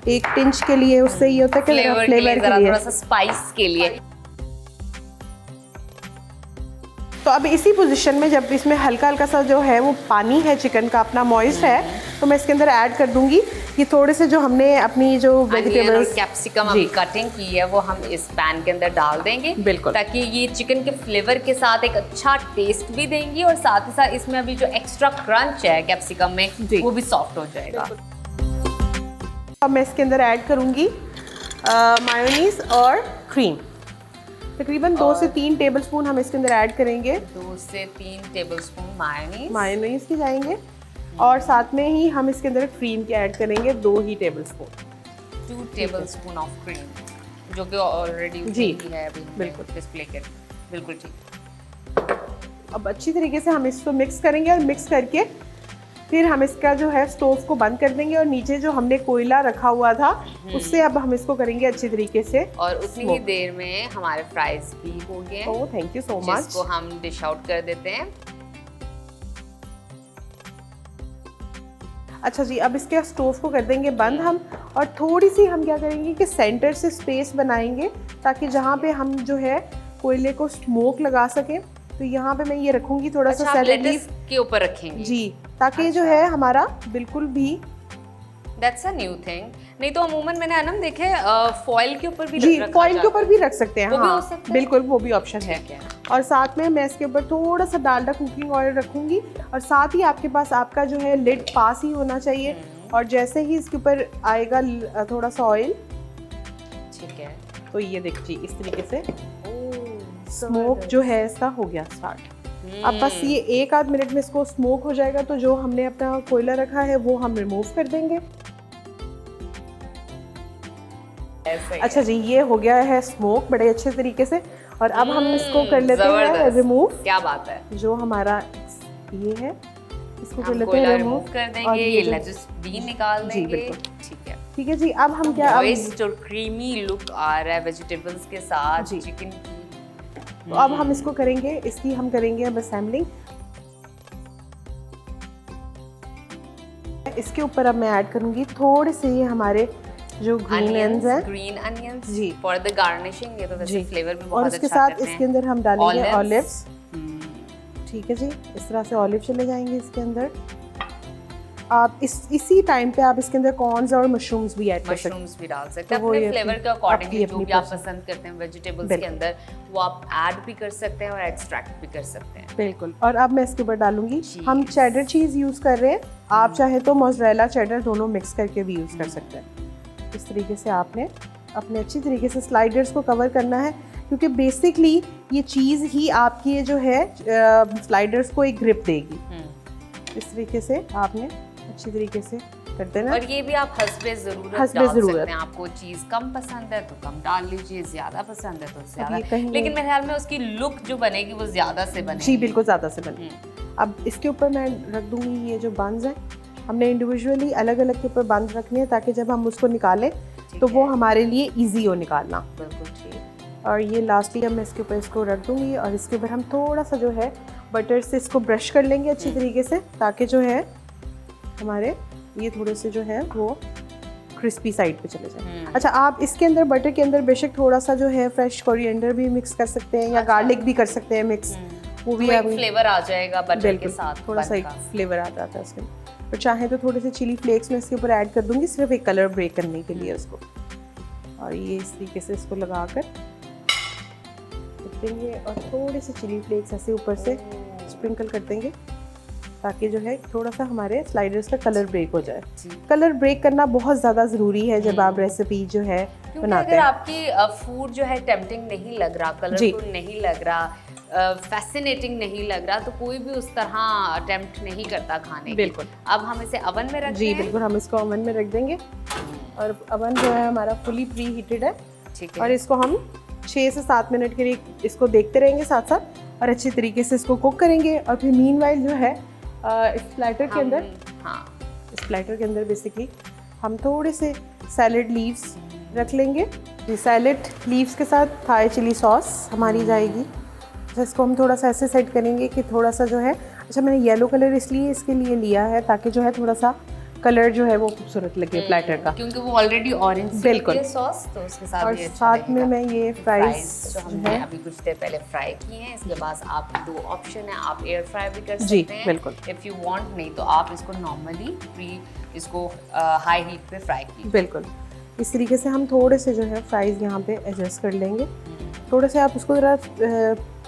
एक टिंच के लिए। उससे ये होता है कि फ्लेवर के लिए, थोड़ा सा स्पाइस के लिए। तो अब इसी पोजीशन में जब इसमें हल्का हल्का सा जो है वो पानी है चिकन का अपना मॉइस्ट है, तो मैं इसके अंदर ऐड कर दूंगी ये थोड़े से जो हमने अपनी जो वेजिटेबल्स कैप्सिकम अभी कटिंग की है वो हम इस पैन के अंदर डाल देंगे। बिल्कुल। ताकि ये चिकन के फ्लेवर के साथ एक अच्छा टेस्ट भी देंगी और साथ ही साथ इसमें अभी जो एक्स्ट्रा क्रंच है कैप्सिकम में वो भी सॉफ्ट हो जाएगा। अब मैं इसके अंदर ऐड करूंगी मायोनीज और क्रीम। तकरीबन 2 से 3 टेबलस्पून हम इसके अंदर ऐड करेंगे। 2 से 3 टेबलस्पून मायोनीज की जाएंगे और साथ में ही हम इसके अंदर क्रीम की ऐड करेंगे 2 ही टेबलस्पून। 2 टेबलस्पून ऑफ क्रीम जो कि ऑलरेडी है अभी बिल्कुल डिस्प्ले कर। बिल्कुल ठीक। अब अच्छी तरीके से हम इसको मिक्स करेंगे और मिक्स करके फिर हम इसका जो है स्टोव को बंद कर देंगे और नीचे जो हमने कोयला रखा हुआ था उससे अब हम इसको करेंगे अच्छी तरीके से। और उतनी ही देर में हमारे फ्राइज भी हो गए। Oh thank you so much. जिसको हम डिश आउट कर देते हैं। अच्छा जी, अब इसके स्टोव को कर देंगे बंद हम, और थोड़ी सी हम क्या करेंगे कि सेंटर से स्पेस बनाएंगे ताकि जहाँ पे हम जो है कोयले को स्मोक लगा सकें। तो यहाँ पे मैं ये रखूँगी थोड़ा सा अच्छा, आप सैलेड लेटस के ऊपर रखेंगे? जी, ताकि जो है हमारा बिल्कुल भी दैट्स अ न्यू थिंग। नहीं तो अमूमन मैंने अनम देखे फॉइल के ऊपर भी जी रखा फॉइल के जाता ऊपर भी रख सकते हैं। वो भी हाँ हो सकता है? बिल्कुल, वो भी ऑप्शन है। ठीक है। और साथ में मैं इसके ऊपर थोड़ा सा डालडा कुकिंग ऑयल रखूंगी, और साथ ही आपके पास आपका जो है लिड पास ही होना चाहिए। और जैसे ही इसके ऊपर आएगा थोड़ा सा ऑयल, ठीक है। तो ये देखिए इस तरीके से स्मोक जो है इसका हो गया स्टार्ट। अब बस ये 1 आध मिनट में इसको स्मोक हो जाएगा, तो जो हमने अपना कोयला रखा है वो हम रिमूव कर देंगे। अच्छा जी, ये हो गया है स्मोक बड़े अच्छे तरीके से, और अब हम इसको कर लेते हैं जबरदस्त। रिमूव। क्या बात है। जो हमारा ये है इसको कर हम लेते कोयला हैं रिमूव रिमूव कर और देंगे, ये जो- लेटस भी निकाल जी, देंगे। बिल्कुल। ठीक है। ठीक है जी, अब हम क्या अब मॉइस्ट और क्रीमी लुक आ रहा है वेजिटेबल्स के साथ जी। चिकन की। तो अब हम इसको करेंगे, इसकी हम करेंगे अब असेंबलिंग। इसके ऊपर अब मैं ऐड करूंगी थोड़े से ये हमारे जो ग्रीन अनियंस हैं ग्रीन अनियंस जी। For the garnishing. ये तो वैसे जी, फ्लेवर भी और बहुत उसके अच्छा साथ करते इसके हैं। अंदर हम डालेंगे Olives। ऑलिव्स। हम्म, ठीक है जी, इस तरह से ऑलिव चले जाएंगे इसके अंदर। आप इसी टाइम पे आप इसके अंदर कॉर्न्स और मशरूम्स भी ऐड कर सकते हैं। मशरूम्स भी डाल सकते हैं तो वो अपने ये फ्लेवर अपनी- के अकॉर्डिंगली, अपनी जो भी आप पसंद। पसंद करते हैं वेजिटेबल्स के बिल्कुल। अंदर, वो आप ऐड भी कर सकते हैं और एक्सट्रैक्ट भी कर सकते हैं। बिल्कुल। और अब मैं इसके ऊपर डालूंगी, हम Cheese। चेडर चीज़ यूज़ कर रहे हैं, आप चाहे तो मोज़रेला चेडर दोनों मिक्स करके भी यूज़ कर सकते हैं। इस तरीके से आपने अपने अच्छी तरीके से स्लाइडर्स को कवर करना है, क्योंकि बेसिकली ये चीज़ ही आपकी ये जो है स्लाइडर्स को एक ग्रिप देगी। इस तरीके से आपने अच्छी तरीके से कर देना। और ये भी आप हस्बे ज़रूरत हस्बे डाल ज़रूरत। सकते हैं। आपको चीज़ कम पसंद है तो कम डाल लीजिए, ज़्यादा पसंद है तो ये ज़्यादा। कहीं- लेकिन मेरे ख्याल में उसकी लुक जो बनेगी वो ज़्यादा से बनेगी। जी बिल्कुल, ज़्यादा से बने। अब इसके ऊपर मैं रख दूंगी ये जो बंस हैं, हमने इंडिविजुअली अलग अलग के ऊपर बंद रखने हैं ताकि जब हम उसको निकालें तो वो हमारे लिए ईजी हो निकालना। बिल्कुल ठीक। और ये लास्टली अब मैं इसके ऊपर इसको रख दूंगी, और इसके ऊपर हम थोड़ा सा जो है बटर से इसको ब्रश कर लेंगे अच्छी तरीके से, ताकि जो है हमारे ये थोड़े से जो है वो क्रिस्पी साइड पे चले जाए। अच्छा, आप इसके अंदर बटर के अंदर बेशक थोड़ा सा जो है फ्रेश कोरिएंडर भी मिक्स कर सकते हैं, या गार्लिक भी कर सकते हैं मिक्स, वो भी तो एक आप फ्लेवर आ जाएगा बटर के बिल्कुल साथ थोड़ा सा बन एक का। फ्लेवर आ जाता है उसके। और चाहे तो थोड़े से चिली फ्लेक्स मैं इसके ऊपर ऐड कर दूंगी, सिर्फ एक कलर ब्रेक करने के लिए उसको। और ये इस तरीके से इसको लगाकर रख देंगे, और थोड़े से चिली फ्लेक्स ऐसे ऊपर से स्प्रिंकल कर देंगे, ताकि जो है थोड़ा सा हमारे स्लाइडर्स का कलर ब्रेक हो जाए। कलर ब्रेक करना बहुत ज़्यादा ज़रूरी है जब आप रेसिपी जो है क्योंकि बनाते अगर हैं। आपकी फूड जो है टेम्पटिंग नहीं लग रहा, कलरफुल नहीं लग रहा, फैसिनेटिंग नहीं लग रहा, तो कोई भी उस तरह अटेम्प्ट नहीं करता खाने की। बिल्कुल। अब हम इसे ओवन में रखते जी हैं। बिल्कुल, हम इसको ओवन में रख देंगे, और ओवन जो है हमारा फुली प्री हीटेड है। ठीक है। और इसको हम 6 से 7 मिनट के लिए इसको देखते रहेंगे साथ साथ, और अच्छी तरीके से इसको कुक करेंगे। और फिर मीनवाइल जो है इस प्लेटर के अंदर, हाँ, इस प्लेटर के अंदर बेसिकली हम थोड़े से सैलेड लीव्स रख लेंगे। ये सैलेड लीव्स के साथ थाई चिली सॉस हमारी जाएगी। अच्छा, इसको हम थोड़ा सा ऐसे सेट करेंगे कि थोड़ा सा जो है, अच्छा मैंने येलो कलर इसलिए इसके लिए लिया है ताकि जो है थोड़ा सा कलर जो है वो खूबसूरत लगे प्लेटर का। क्योंकि वो ऑलरेडी ऑरेंज बिल्कुल। सॉस, तो उसके साथ और भी अच्छा साथ में लगेगा। मैं ये फ्राइज फ्राइज जो जो हमने है, अभी कुछ देर पहले फ्राई किए हैं, इसके बाद आप 2 ऑप्शन है, आप एयर फ्राई भी कर जी, सकते हैं बिल्कुल। इफ़ यू वांट, नहीं तो आप इसको नॉर्मली इसको हाई हीट पे फ्राई कीजिए। बिल्कुल इस तरीके से हम थोड़े से जो है फ्राइज़ यहाँ पे एडजस्ट कर लेंगे। थोड़े से आप उसको ज़रा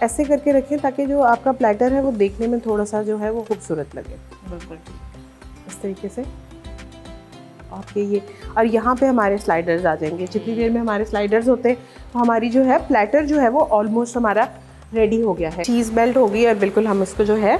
ऐसे करके रखें ताकि जो आपका प्लेटर है वो देखने में थोड़ा सा जो है वो खूबसूरत लगे। बिल्कुल ठीक। इस तरीके से आपके ये, और यहाँ पे हमारे स्लाइडर्स आ जाएंगे। जितनी देर में हमारे स्लाइडर्स होते हैं तो हमारी जो है प्लेटर जो है वो ऑलमोस्ट हमारा रेडी हो गया है। चीज़ मेल्ट हो गई, और बिल्कुल हम इसको जो है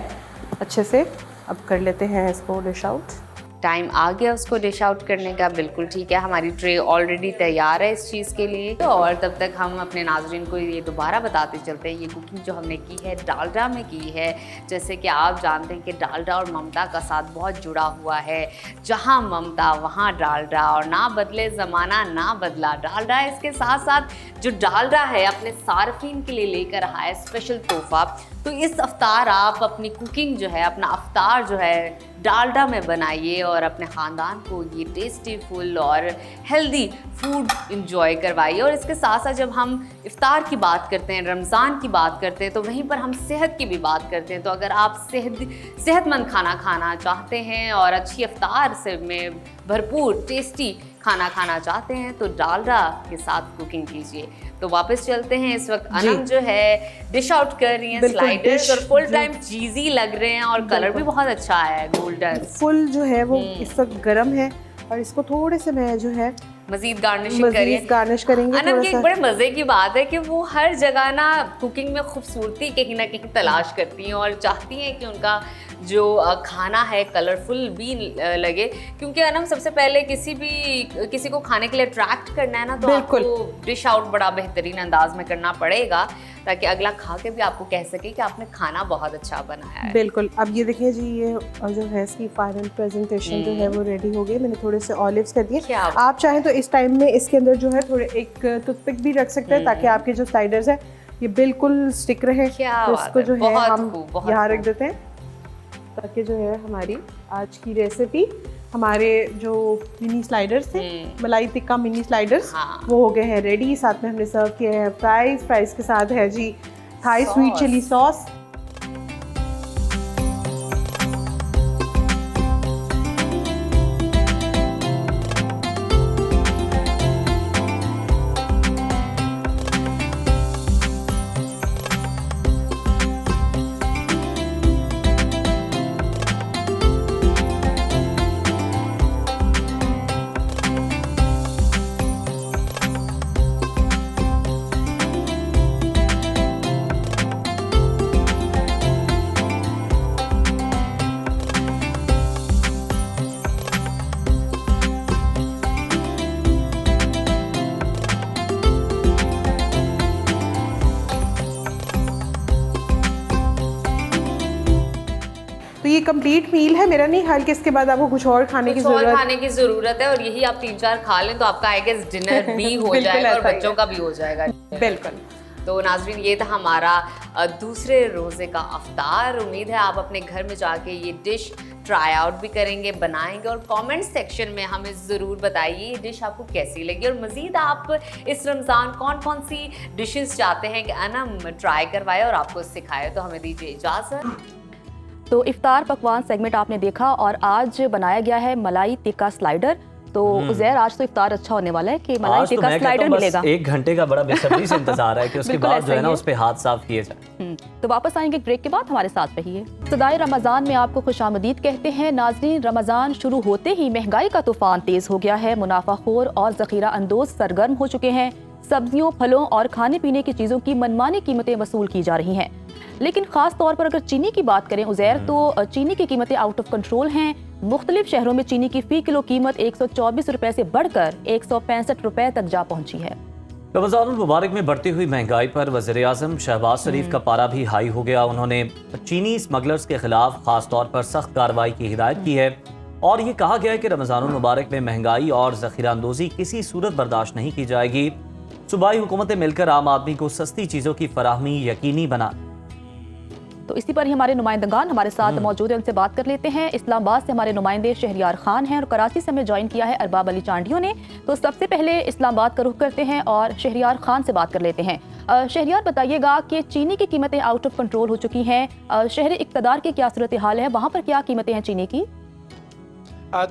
अच्छे से अब कर लेते हैं इसको डिश आउट। टाइम आ गया उसको डिश आउट करने का। बिल्कुल ठीक है, हमारी ट्रे ऑलरेडी तैयार है इस चीज़ के लिए। तो और तब तक हम अपने नाजरीन को ये दोबारा बताते चलते हैं, ये कुकिंग जो हमने की है डालडा में की है। जैसे कि आप जानते हैं कि डालडा और ममता का साथ बहुत जुड़ा हुआ है। जहाँ ममता वहाँ डालडा, और ना बदले ज़माना ना बदला डालडा। इसके साथ साथ जो डालडा है अपने सार्फिन के लिए लेकर आया है स्पेशल तोहफा, तो इस अफ्तार आप अपनी कुकिंग जो है, अपना अफ्तार जो है डालडा में बनाइए और अपने ख़ानदान को ये टेस्टी फुल और हेल्दी फूड इंजॉय करवाइए। और इसके साथ साथ जब हम इफ्तार की बात करते हैं, रमज़ान की बात करते हैं, तो वहीं पर हम सेहत की भी बात करते हैं। तो अगर आप सेहतमंद खाना खाना चाहते हैं और अच्छी इफ्तार से में भरपूर टेस्टी खाना खाना चाहते हैं तो डालडा के साथ कुकिंग कीजिए। तो वापस चलते हैं। इस वक्त अनम जो है डिश आउट कर रही हैं बिल्कुल, स्लाइडर्स dish और फुल टाइम चीज़ी लग रहे हैं और कलर भी बहुत अच्छा है गोल्डन। फुल जो है वो इस वक्त गर्म है और इसको थोड़े से मैं जो है मजीद गार्निशिंग करिए। मजीद गार्निश करेंगे अनम थोड़ा की एक सा। बड़े मज़े की बात है कि वो हर जगह ना कुकिंग में खूबसूरती कहीं ना कहीं तलाश करती हैं और चाहती हैं कि उनका जो खाना है कलरफुल भी लगे, क्योंकि अनम सबसे पहले किसी को खाने के लिए अट्रैक्ट करना है ना, तो बिल्कुल। आपको डिश आउट बड़ा बेहतरीन अंदाज में करना पड़ेगा ताकि अगला खा के भी आपको कह सके कि आपने खाना बहुत अच्छा बनाया है। बिल्कुल। अब ये देखिए जी, ये जो है इसकी फाइनल प्रेजेंटेशन जो है वो रेडी हो गई। मैंने थोड़े से ऑलिव्स कर दिए। क्या आप चाहें तो इस टाइम में इसके अंदर जो है थोड़े एक टूथपिक भी रख सकते हैं ताकि आपके जो स्लाइडर्स हैं ये बिल्कुल स्टिक रहे। क्या तो बात इसको है, जो है बहुत हम खूब, बहुत यहाँ खूब। रख देते हैं ताकि जो है हमारी आज की रेसिपी, हमारे जो मिनी स्लाइडर्स थे, मलाई टिक्का मिनी स्लाइडर्स, हाँ। वो हो गए हैं रेडी। साथ में हमने सर्व किए हैं फ्राइज के साथ है जी थाई स्वीट चिली सॉस। तो ये कंप्लीट मील है मेरा, नहीं ख्याल कि इसके बाद आपको कुछ और खाने की कुछ और जरूरत। खाने की जरूरत है और यही आप 3-4 खा लें तो आपका आई गेस डिनर भी हो बिल्कुल जाएगा और ऐसा ही बच्चों है। का भी हो जाएगा। बिल्कुल। तो नाजरीन, ये था हमारा दूसरे रोज़े का अफ्तार। उम्मीद है आप अपने घर में जाके ये डिश ट्राई आउट भी करेंगे, बनाएंगे और कमेंट सेक्शन में हमें ज़रूर बताइए ये डिश आपको कैसी लगी। और मज़ीद आप इस रमज़ान कौन कौन सी डिशेस चाहते हैं कि अनम ट्राई करवाए और आपको सिखाए। तो हमें दीजिए इजाज़त। तो इफ्तार पकवान सेगमेंट आपने देखा और आज बनाया गया है मलाई टिक्का स्लाइडर। तो उज़ैर, आज तो इफ्तार अच्छा होने वाला है कि मलाई आज तो टिक्का मैं कहता स्लाइडर हूं बस मिलेगा। 1 घंटे का बड़ा बेसब्री से इंतजार है कि उसके बिल्कुल बाद ऐसा जो है ही ना है। उस पे हाथ साफ किए जाए। तो वापस आएंगे ब्रेक के बाद, हमारे साथ रहिए। सदाए रमज़ान में आपको खुशामदीद कहते हैं। नाज़रीन, रमज़ान शुरू होते ही महंगाई का तूफान तेज़ हो गया है। मुनाफाखोर और ज़ख़ीरा अंदोज सरगर्म हो चुके हैं। सब्जियों, फलों और खाने पीने की चीज़ों की मनमानी कीमतें वसूल की जा रही हैं। लेकिन ख़ास तौर पर अगर चीनी की बात करें उज़ैर, तो चीनी की कीमतें आउट ऑफ कंट्रोल हैं। मुख्तलिफ शहरों में चीनी की फ़ी किलो कीमत 124 रुपये से बढ़कर 165 रुपये तक जा पहुंची है। रमज़ानुल मुबारक में बढ़ती हुई महंगाई पर वज़ीर आज़म शहबाज शरीफ का पारा भी हाई हो गया। उन्होंने चीनी स्मगलर्स के खिलाफ खास तौर पर सख्त कार्रवाई की हिदायत की है और ये कहा गया है कि रमज़ानुल मुबारक में महंगाई और ज़ख़ीरा अंदोज़ी किसी सूरत बर्दाश्त नहीं की जाएगी। सूबाई हुकूमतें मिलकर आम आदमी को सस्ती चीज़ों की फराहमी यकीनी बना। तो इसी पर ही हमारे नुमाइंदगान हमारे साथ मौजूद हैं, उनसे बात कर लेते हैं। इस्लामाबाद से हमारे नुमाइंदे शहरियार खान हैं और कराची से हमें ज्वाइन किया है अरबाब अली चांडियों ने। तो सबसे पहले इस्लामाबाद का रुख करते हैं और शहरियार खान से बात कर लेते हैं। शहरियार, बताइएगा कि चीनी की कीमतें आउट ऑफ कंट्रोल हो चुकी हैं। शहर इक़्तिदार की क्या सूरत हाल है, वहाँ पर क्या कीमतें हैं चीनी की?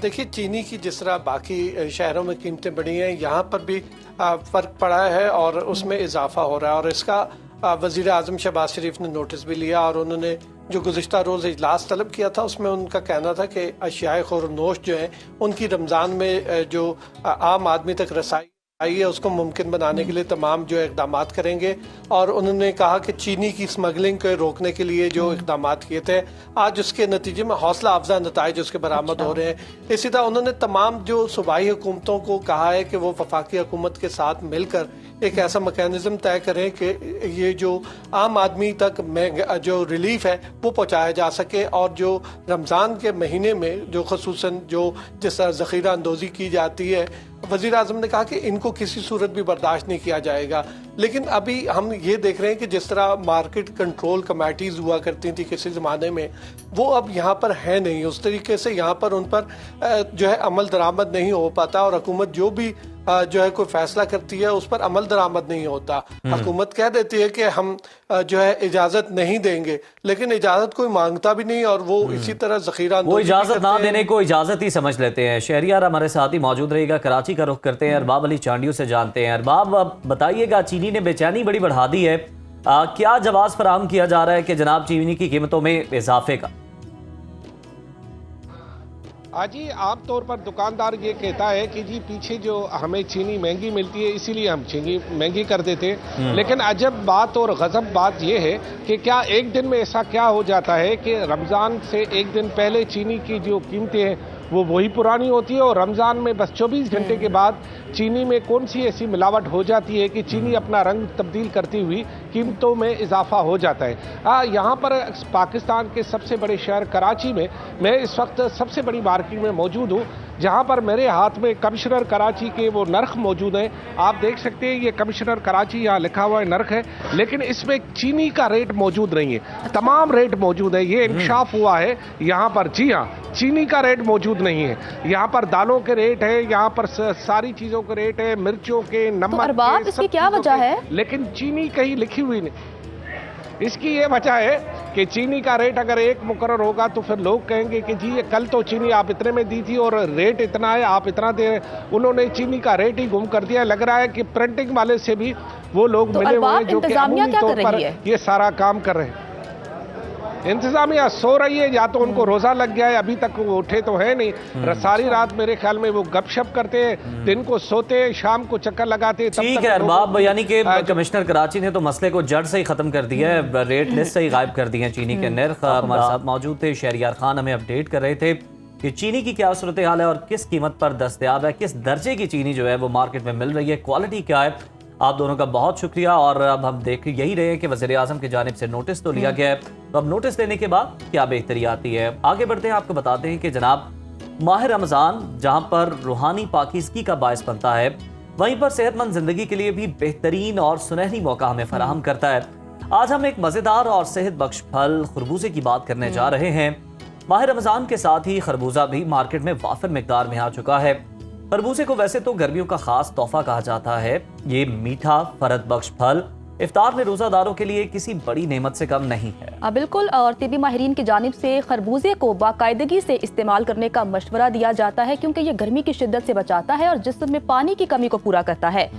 देखिए, चीनी की जिस तरह बाकी शहरों में कीमतें बढ़ी हैं, यहाँ पर भी फ़र्क पड़ा है और उसमें इजाफा हो रहा है। और इसका वज़ीर आज़म शहबाज शरीफ ने नोटिस भी लिया और उन्होंने जो गुज़िश्ता रोज़ इजलास तलब किया था उसमें उनका कहना था कि अशियाए ख़ुरनोश जो हैं उनकी रमज़ान में जो आम आदमी तक रसाई है उसको मुमकिन बनाने के लिए तमाम जो इक़दाम करेंगे। और उन्होंने कहा कि चीनी की स्मगलिंग को रोकने के लिए जो इक़दाम किए थे, आज उसके नतीजे में हौसला अफजा नताइज उसके बरामद हो रहे हैं। इसी तरह उन्होंने तमाम जो सूबाई हुकूमतों को कहा है कि वो वफाकी हुकूमत के साथ मिलकर एक ऐसा मैकेनिज्म तय करें कि ये जो आम आदमी तक जो रिलीफ है वो पहुंचाया जा सके, और जो रमज़ान के महीने में जो खसूसन जो जिस तरह ज़ख़ीरा अंदोज़ी की जाती है, वज़ीर आज़म ने कहा कि इनको किसी सूरत भी बर्दाश्त नहीं किया जाएगा। लेकिन अभी हम ये देख रहे हैं कि जिस तरह मार्केट कंट्रोल कमेटीज़ हुआ करती थी किसी ज़माने में, वो अब यहाँ पर है नहीं। उस तरीके से यहाँ पर उन पर जो है अमल दरामद नहीं हो पाता, और हुकूमत जो भी जो है कोई फैसला करती है उस पर अमल दरामद नहीं होता। हुकूमत कह देती है कि हम जो है इजाज़त नहीं देंगे, लेकिन इजाज़त कोई मांगता भी नहीं, और वो इसी तरह ज़ख़ीरा वो इजाज़त ना देने को इजाज़त ही समझ लेते हैं। शहरियार हमारे साथ ही मौजूद रहेगा, कराची का रुख करते हैं, अरबाब अली चांडियों से जानते हैं। अरबाब, बताइएगा, चीनी ने बेचैनी बड़ी बढ़ा दी है, क्या जवाब फराहम किया जा रहा है कि जनाब चीनी की कीमतों में इजाफे का? जी आम तौर पर दुकानदार ये कहता है कि जी पीछे जो हमें चीनी महंगी मिलती है इसीलिए हम चीनी महंगी कर देते हैं। लेकिन अजब बात और गजब बात ये है कि क्या एक दिन में ऐसा क्या हो जाता है कि रमज़ान से एक दिन पहले चीनी की जो कीमतें हैं वो वही पुरानी होती है, और रमज़ान में बस 24 घंटे के बाद चीनी में कौन सी ऐसी मिलावट हो जाती है कि चीनी अपना रंग तब्दील करती हुई कीमतों में इजाफा हो जाता है। यहाँ पर पाकिस्तान के सबसे बड़े शहर कराची में मैं इस वक्त सबसे बड़ी मार्केट में मौजूद हूँ, जहाँ पर मेरे हाथ में कमिश्नर कराची के वो नर्ख मौजूद हैं। आप देख सकते हैं ये कमिश्नर कराची यहाँ लिखा हुआ है नर्ख है, लेकिन इसमें चीनी का रेट मौजूद नहीं है। तमाम रेट मौजूद है, ये इंकशाफ हुआ है यहाँ पर। जी हाँ, चीनी का रेट मौजूद नहीं है। यहाँ पर दालों के रेट है, यहाँ पर सारी चीज़ों के रेट है, मिर्चों के, नमक तो अरबाब, इसकी क्या वजह है? लेकिन चीनी कहीं लिखी हुई नहीं। इसकी ये वजह है कि चीनी का रेट अगर एक मुकर्रर होगा तो फिर लोग कहेंगे कि जी ये कल तो चीनी आप इतने में दी थी और रेट इतना है, आप इतना दे रहे। उन्होंने चीनी का रेट ही गुम कर दिया। लग रहा है कि प्रिंटिंग वाले से भी वो लोग मिले हुए हैं जो कि अमूली तौर पर ये सारा काम कर रहे हैं। इंतजामिया सो रही है, या तो उनको रोजा लग गया है, अभी तक वो उठे तो है नहीं। सारी रात मेरे ख्याल में वो गपशप करते हैं, दिन को सोते हैं, शाम को चक्कर लगाते हैं। ठीक है अरबाब, यानी कि कमिश्नर कराची ने तो मसले को जड़ से ही खत्म कर दिया है, रेट लिस्ट से ही गायब कर दिए हैं चीनी के नर्ख। हमारे साथ मौजूद थे शहरियार खान, हमें अपडेट कर रहे थे कि चीनी की क्या सूरत हाल है और किस कीमत पर दस्तयाब है, किस दर्जे की चीनी जो है वो मार्केट में मिल रही है, क्वालिटी क्या है। आप दोनों का बहुत शुक्रिया। और अब हम देख यही रहे हैं कि वज़ीर आज़म की जानिब से नोटिस तो लिया गया है, तो अब नोटिस देने के बाद क्या बेहतरी आती है। आगे बढ़ते हैं, आपको बताते हैं कि जनाब माह रमज़ान जहां पर रूहानी पाकीज़गी का बायस बनता है, वहीं पर सेहतमंद जिंदगी के लिए भी बेहतरीन और सुनहरी मौका हमें फराहम करता है। आज हम एक मज़ेदार और सेहत बख्श फल खरबूजे की बात करने जा रहे हैं। माह रमज़ान के साथ ही खरबूजा भी मार्केट में वाफिर मिकदार में आ चुका है। खरबूजे को वैसे तो गर्मियों का खास तोहफा कहा जाता है। ये मीठा फरत बख्श फल इफ्तार में रोजादारों के लिए किसी बड़ी नेमत से कम नहीं है। बिल्कुल, और तिबी माहिरीन की जानिब से खरबूजे को बाकायदगी से इस्तेमाल करने का मशवरा दिया जाता है, क्योंकि ये गर्मी की शिद्दत से बचाता है और जिस्म में पानी की कमी को पूरा करता है।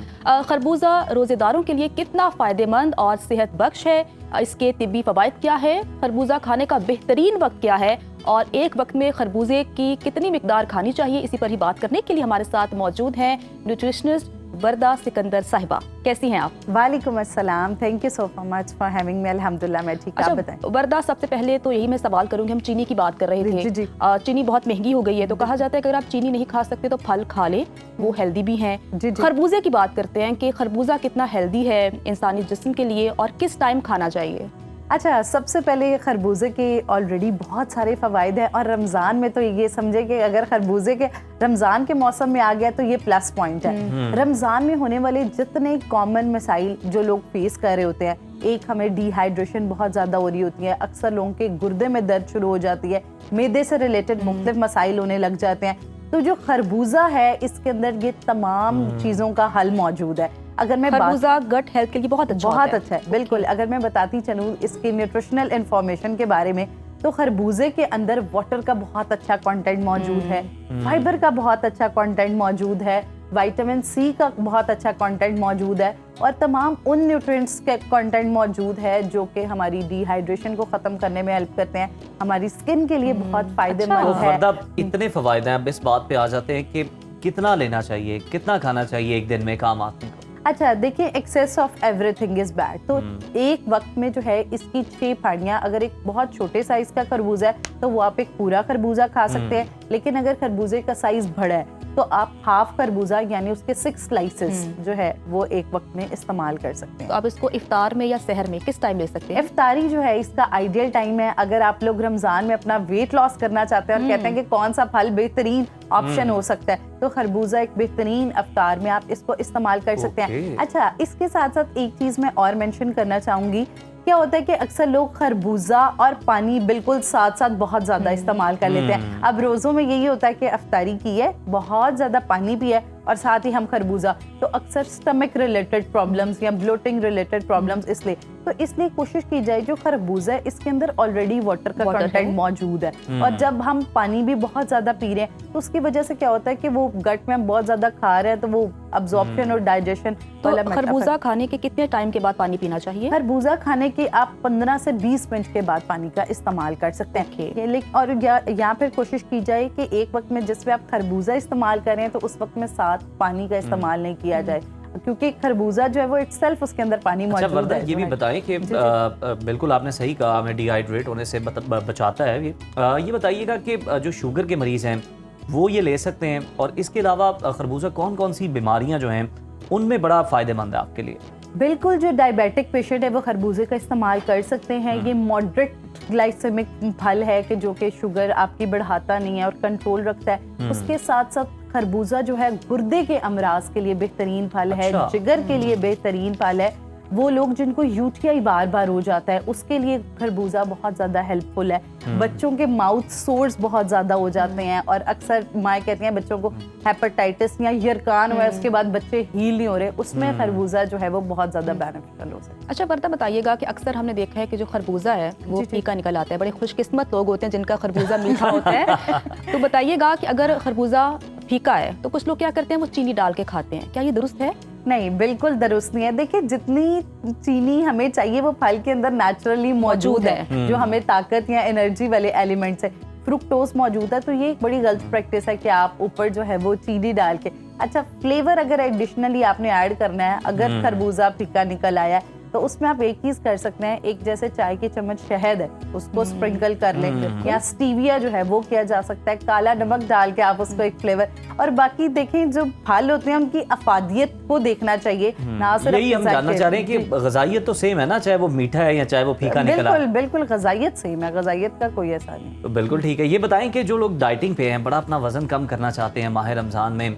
खरबूजा रोजेदारों के लिए कितना फ़ायदेमंद और सेहत बख्श है, इसके तिब्बी फ़वाइद क्या है, खरबूजा खाने का बेहतरीन वक्त क्या है और एक वक्त में खरबूजे की कितनी मिकदार खानी चाहिए, इसी पर ही बात करने के लिए हमारे साथ मौजूद हैं न्यूट्रिशनिस्ट वर्दा सिकंदर साहिबा। कैसी हैं आप? वालेकुम अस्सलाम, thank you so much for having me. अल्हम्दुलिल्लाह मैं ठीक। आप बताएं। वर्दा, सबसे पहले तो यही मैं सवाल करूंगी, हम चीनी की बात कर रहे थे। जी। चीनी बहुत महंगी हो गई है, तो कहा जाता है कि अगर आप चीनी नहीं खा सकते तो फल खा लें, वो हेल्दी भी हैं। खरबूजे की बात करते हैं कि खरबूजा कितना हेल्दी है इंसानी जिस्म के लिए और किस टाइम खाना चाहिए। अच्छा, सबसे पहले खरबूजे के ऑलरेडी बहुत सारे फ़वाइद हैं और रमज़ान में तो ये समझे कि अगर खरबूजे के रमज़ान के मौसम में आ गया तो ये प्लस पॉइंट है। रमज़ान में होने वाले जितने कॉमन मसाइल जो लोग फेस कर रहे होते हैं, एक हमें डिहाइड्रेशन बहुत ज़्यादा हो रही होती है, अक्सर लोगों के गुर्दे में दर्द शुरू हो जाती है, मैदे से रिलेटेड मुख्तलिफ मसाइल होने लग जाते हैं। तो जो खरबूजा है इसके अंदर ये तमाम चीज़ों का हल मौजूद है। अगर मैं खरबूजा गट हेल्थ के लिए बहुत अच्छा है। बिल्कुल, अगर मैं बताती चलूँ इसकी न्यूट्रिशनल इंफॉर्मेशन के बारे में, तो खरबूजे के अंदर वाटर का बहुत अच्छा कंटेंट मौजूद है, फाइबर का बहुत अच्छा कंटेंट मौजूद है, विटामिन सी का बहुत अच्छा कंटेंट मौजूद है और तमाम उन न्यूट्रिएंट्स के कंटेंट मौजूद है जो कि हमारी डिहाइड्रेशन को ख़त्म करने में हेल्प करते हैं, हमारी स्किन के लिए बहुत फायदेमंद है। इतने फ़वाइद हैं, अब इस बात पे आ जाते हैं कि कितना लेना चाहिए, कितना खाना चाहिए एक दिन में काम आदमी को। अच्छा देखिए, excess of everything is bad. तो एक वक्त में जो है इसकी 6 फाड़ियाँ, अगर एक बहुत छोटे साइज का खरबूजा है तो वो आप एक पूरा खरबूजा खा सकते हैं, लेकिन अगर खरबूजे का साइज बड़ा है तो आप हाफ खरबूजा यानी उसके 6 स्लाइसेस जो है वो एक वक्त में इस्तेमाल कर सकते हैं। तो आप इसको इफ्तार में या सहर में किस टाइम ले सकते हैं? इफ्तारी जो है इसका आइडियल टाइम है। अगर आप लोग रमजान में अपना वेट लॉस करना चाहते हैं और कहते हैं कि कौन सा फल बेहतरीन ऑप्शन हो सकता है, तो खरबूजा एक बेहतरीन इफ्तार में आप इसको इस्तेमाल कर सकते हैं। अच्छा, इसके साथ साथ एक चीज मैं और मेंशन करना चाहूंगी। क्या होता है कि अक्सर लोग खरबूजा और पानी बिल्कुल साथ साथ बहुत ज्यादा इस्तेमाल कर लेते हैं। अब रोजों में यही होता है कि इफ्तारी की है, बहुत ज्यादा पानी पिया और साथ ही हम खरबूजा, तो अक्सर स्टमक रिलेटेड प्रॉब्लम्स या ब्लोटिंग रिलेटेड प्रॉब्लम्स इसलिए कोशिश की जाए जो खरबूजा है इसके अंदर ऑलरेडी वाटर का कंटेंट मौजूद है, और जब हम पानी भी बहुत ज्यादा पी रहे हैं तो उसकी वजह से क्या होता है कि वो गट में हम बहुत ज्यादा खा रहे हैं तो वो अब्जॉर्प्शन और डाइजेशन तो खरबूजा खाने के कितने टाइम के बाद पानी पीना चाहिए? खरबूजा खाने के आप 15 से 20 मिनट के बाद पानी का इस्तेमाल कर सकते हैं। और यहाँ पर कोशिश की जाए कि एक वक्त में जिसमें आप खरबूजा इस्तेमाल करें तो उस वक्त में साथ पानी का इस्तेमाल नहीं किया जाए, क्योंकि खरबूजा जो है वो इटसेल्फ उसके अंदर पानी मौजूद है। ये भी बताएं कि बिल्कुल आपने सही कहा, हमें डिहाइड्रेट होने से बचाता है ये बताइएगा कि जो शुगर के मरीज हैं वो ये ले सकते हैं, और इसके अलावा खरबूजा कौन कौन सी बीमारियां जो हैं उनमें बड़ा फायदेमंद है आपके लिए? बिल्कुल, जो डायबिटिक पेशेंट है वो खरबूजे का इस्तेमाल कर सकते हैं। ये मॉडरेट ग्लाइसेमिक फल है कि जो कि शुगर आपकी बढ़ाता नहीं है और कंट्रोल रखता है। उसके साथ साथ खरबूजा जो है गुर्दे के अमराज के लिए बेहतरीन फल है, जिगर के लिए बेहतरीन फल है। वो लोग जिनको यूटीआई बार बार हो जाता है उसके लिए खरबूजा बहुत ज्यादा हेल्पफुल है। बच्चों के माउथ सोर्स बहुत ज्यादा हो जाते हैं और अक्सर माँ कहती हैं बच्चों को हेपेटाइटिस या यरकान हुआ है उसके बाद बच्चे हील नहीं हो रहे, उसमें खरबूजा जो है वो बहुत ज्यादा बेनिफिशियल हो सकता है। अच्छा वर्दा, बताइएगा कि अक्सर हमने देखा है कि जो खरबूजा है वो फीका निकल आता है। बड़े खुशकिस्मत लोग होते हैं जिनका खरबूजा मीठा होता है। तो बताइएगा कि अगर खरबूजा फीका है तो कुछ लोग क्या करते हैं, वो चीनी डाल के खाते हैं, क्या ये दुरुस्त है? नहीं, बिल्कुल दुरुस्त नहीं है। देखिए, जितनी चीनी हमें चाहिए वो फल के अंदर नेचुरली मौजूद है, जो हमें ताकत या एनर्जी वाले एलिमेंट्स है। फ्रुक्टोज मौजूद है, तो ये एक बड़ी गलत प्रैक्टिस है कि आप ऊपर जो है वो चीनी डाल के। अच्छा, फ्लेवर अगर एडिशनली आपने ऐड करना है, अगर खरबूजा फीका निकल आया है तो उसमें आप एक चीज कर सकते हैं, एक जैसे चाय की चम्मच शहद है उसको स्प्रिंकल कर लें, या स्टीविया जो है वो किया जा सकता है, काला नमक डाल के आप उसको एक फ्लेवर। और बाकी देखें जो फल होते हैं उनकी अफादियत को देखना चाहिए, ना सिर्फ यही हम जानना चाह रहे हैं कि ग़िज़ाइयत तो सेम है ना, चाहे वो मीठा है या चाहे वो फीका निकला। बिल्कुल बिल्कुल, ग़िज़ाइयत सेम है, ग़िज़ाइयत का कोई ऐसा नहीं। तो बिल्कुल ठीक है। ये बताएं कि जो लोग डाइटिंग पे हैं, बड़ा अपना वजन कम करना चाहते हैं माह रमजान में,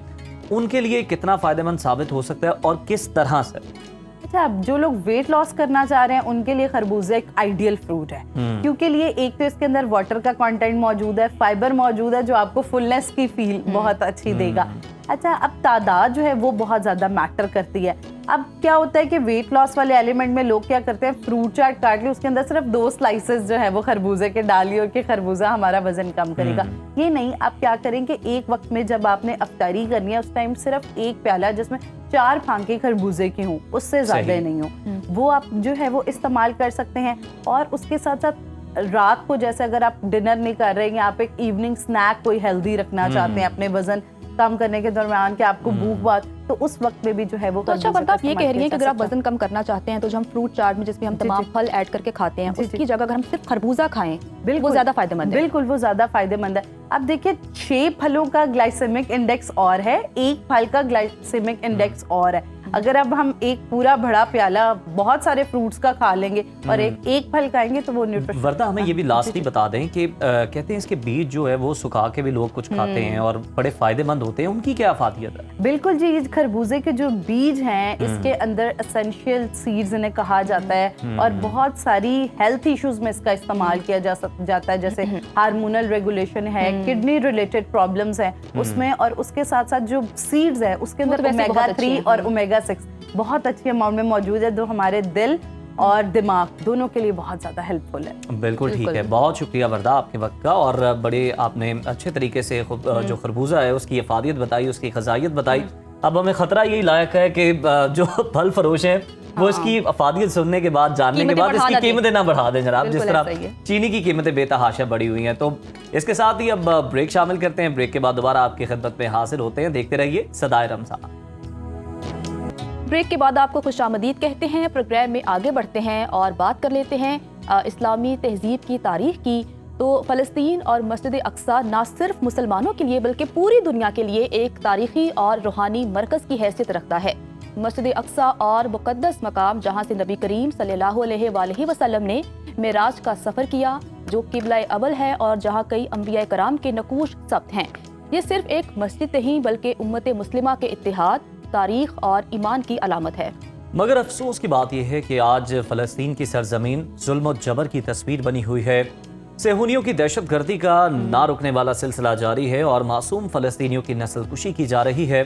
उनके लिए कितना फायदेमंद साबित हो सकता है और किस तरह से? अच्छा, जो लोग वेट लॉस करना चाह रहे हैं उनके लिए खरबूजा एक आइडियल फ्रूट है, क्योंकि लिए एक तो इसके अंदर वाटर का कंटेंट मौजूद है, फाइबर मौजूद है जो आपको फुलनेस की फील बहुत अच्छी देगा। अच्छा, अब तादाद जो है वो बहुत ज्यादा मैटर करती है। अब क्या होता है कि वेट लॉस वाले एलिमेंट में लोग क्या करते हैं, फ्रूट चाट काट ली, उसके अंदर सिर्फ 2 स्लाइसेस जो है वो खरबूजे के डालिए और कि खरबूजा हमारा वजन कम करेगा। ये नहीं, आप क्या करें कि एक वक्त में जब आपने अफ्तारी करनी है उस टाइम सिर्फ 1 प्याला जिसमें 4 फांके खरबूजे की हों, उससे ज्यादा नहीं हो, वो आप जो है वो इस्तेमाल कर सकते हैं। और उसके साथ साथ रात को जैसे अगर आप डिनर नहीं कर रहे हैं, आप एक इवनिंग स्नैक कोई हेल्दी रखना चाहते हैं अपने वजन कम करने के दरमियान कि आपको भूख बात, तो उस वक्त में भी जो है वो। तो अच्छा वर्दा, आप ये कह रही हैं कि अगर आप वजन कम करना चाहते हैं तो जो हम फ्रूट चाट में जिसमें हम तमाम फल ऐड करके खाते हैं उसकी जगह अगर हम सिर्फ खरबूजा खाएं वो ज्यादा फायदेमंद है? बिल्कुल, वो ज्यादा फायदेमंद है। अब देखिए, 6 फलों का ग्लाइसेमिक इंडेक्स और है, 1 फल का ग्लाइसेमिक इंडेक्स और है। अगर अब हम एक पूरा बड़ा प्याला बहुत सारे फ्रूट्स का खा लेंगे और एक फल खाएंगे तो वो न्यूट्रिशन। वर्दा, हमें ये भी लास्ट ही बता दें कि कहते हैं इसके बीज जो है वो सुखा के भी लोग कुछ खाते हैं और बड़े फायदेमंद होते हैं, उनकी क्या अफादियत है? बिल्कुल जी, खरबूजे के जो बीज हैं इसके अंदर एसेंशियल सीड्स इन्हें कहा जाता है और बहुत सारी हेल्थ इश्यूज में इसका इस्तेमाल किया जाता है, जैसे हार्मोनल रेगुलेशन है, किडनी रिलेटेड प्रॉब्लम्स हैं उसमें, और उसके साथ साथ जो सीड्स है उसके अंदर ओमेगा 3 और ओमेगा 6 बहुत अच्छी अमाउंट में मौजूद है, जो हमारे दिल और दिमाग दोनों के लिए बहुत ज़्यादा हेल्पफुल है। बिल्कुल ठीक है, बहुत शुक्रिया वर्दा आपके वक्त का, और बड़े आपने अच्छे तरीके से जो खरबूजा है उसकी अफादियत बताई, उसकी ग़िज़ाइयत बताई। अब हमें खतरा यही लायक है कि जो फल फरोश हैं वो इसकी अफादियत सुनने के बाद, जानने के बाद इसकी कीमतें ना बढ़ा दें जनाब, जिस तरह चीनी की कीमतें बेतहाशा बढ़ी हुई हैं। तो इसके साथ ही अब ब्रेक शामिल करते हैं, ब्रेक के बाद दोबारा आपकी खिदमत में हाजिर होते हैं। देखते रहिए सदाए रमज़ान। ब्रेक के बाद आपको खुशामदीद कहते हैं। प्रोग्राम में आगे बढ़ते हैं और बात कर लेते हैं इस्लामी तहजीब की तारीख की। तो फ़लस्तीन और मस्जिद अक्सा ना सिर्फ मुसलमानों के लिए बल्कि पूरी दुनिया के लिए एक तारीखी और रूहानी मरकज़ की हैसियत रखता है। मस्जिद अक्सा और मुक़द्दस मकाम जहाँ से नबी करीम सल्लल्लाहु अलैहि वसल्लम ने मेराज का सफ़र किया, जो किबला अवल है और जहाँ कई अंबिया कराम के नकूश सब्त हैं। ये सिर्फ एक मस्जिद नहीं बल्कि उम्मत मुस्लिमा के इत्तेहाद, तारीख और ईमान की अलामत है। मगर अफसोस की बात यह है कि आज फ़लस्तीन की सरजमीन जुल्म और जबर की तस्वीर बनी हुई है। सेहूनियों की दहशतगर्दी का ना रुकने वाला सिलसिला जारी है और मासूम फ़लस्तीनियों की नस्लकुशी की जा रही है।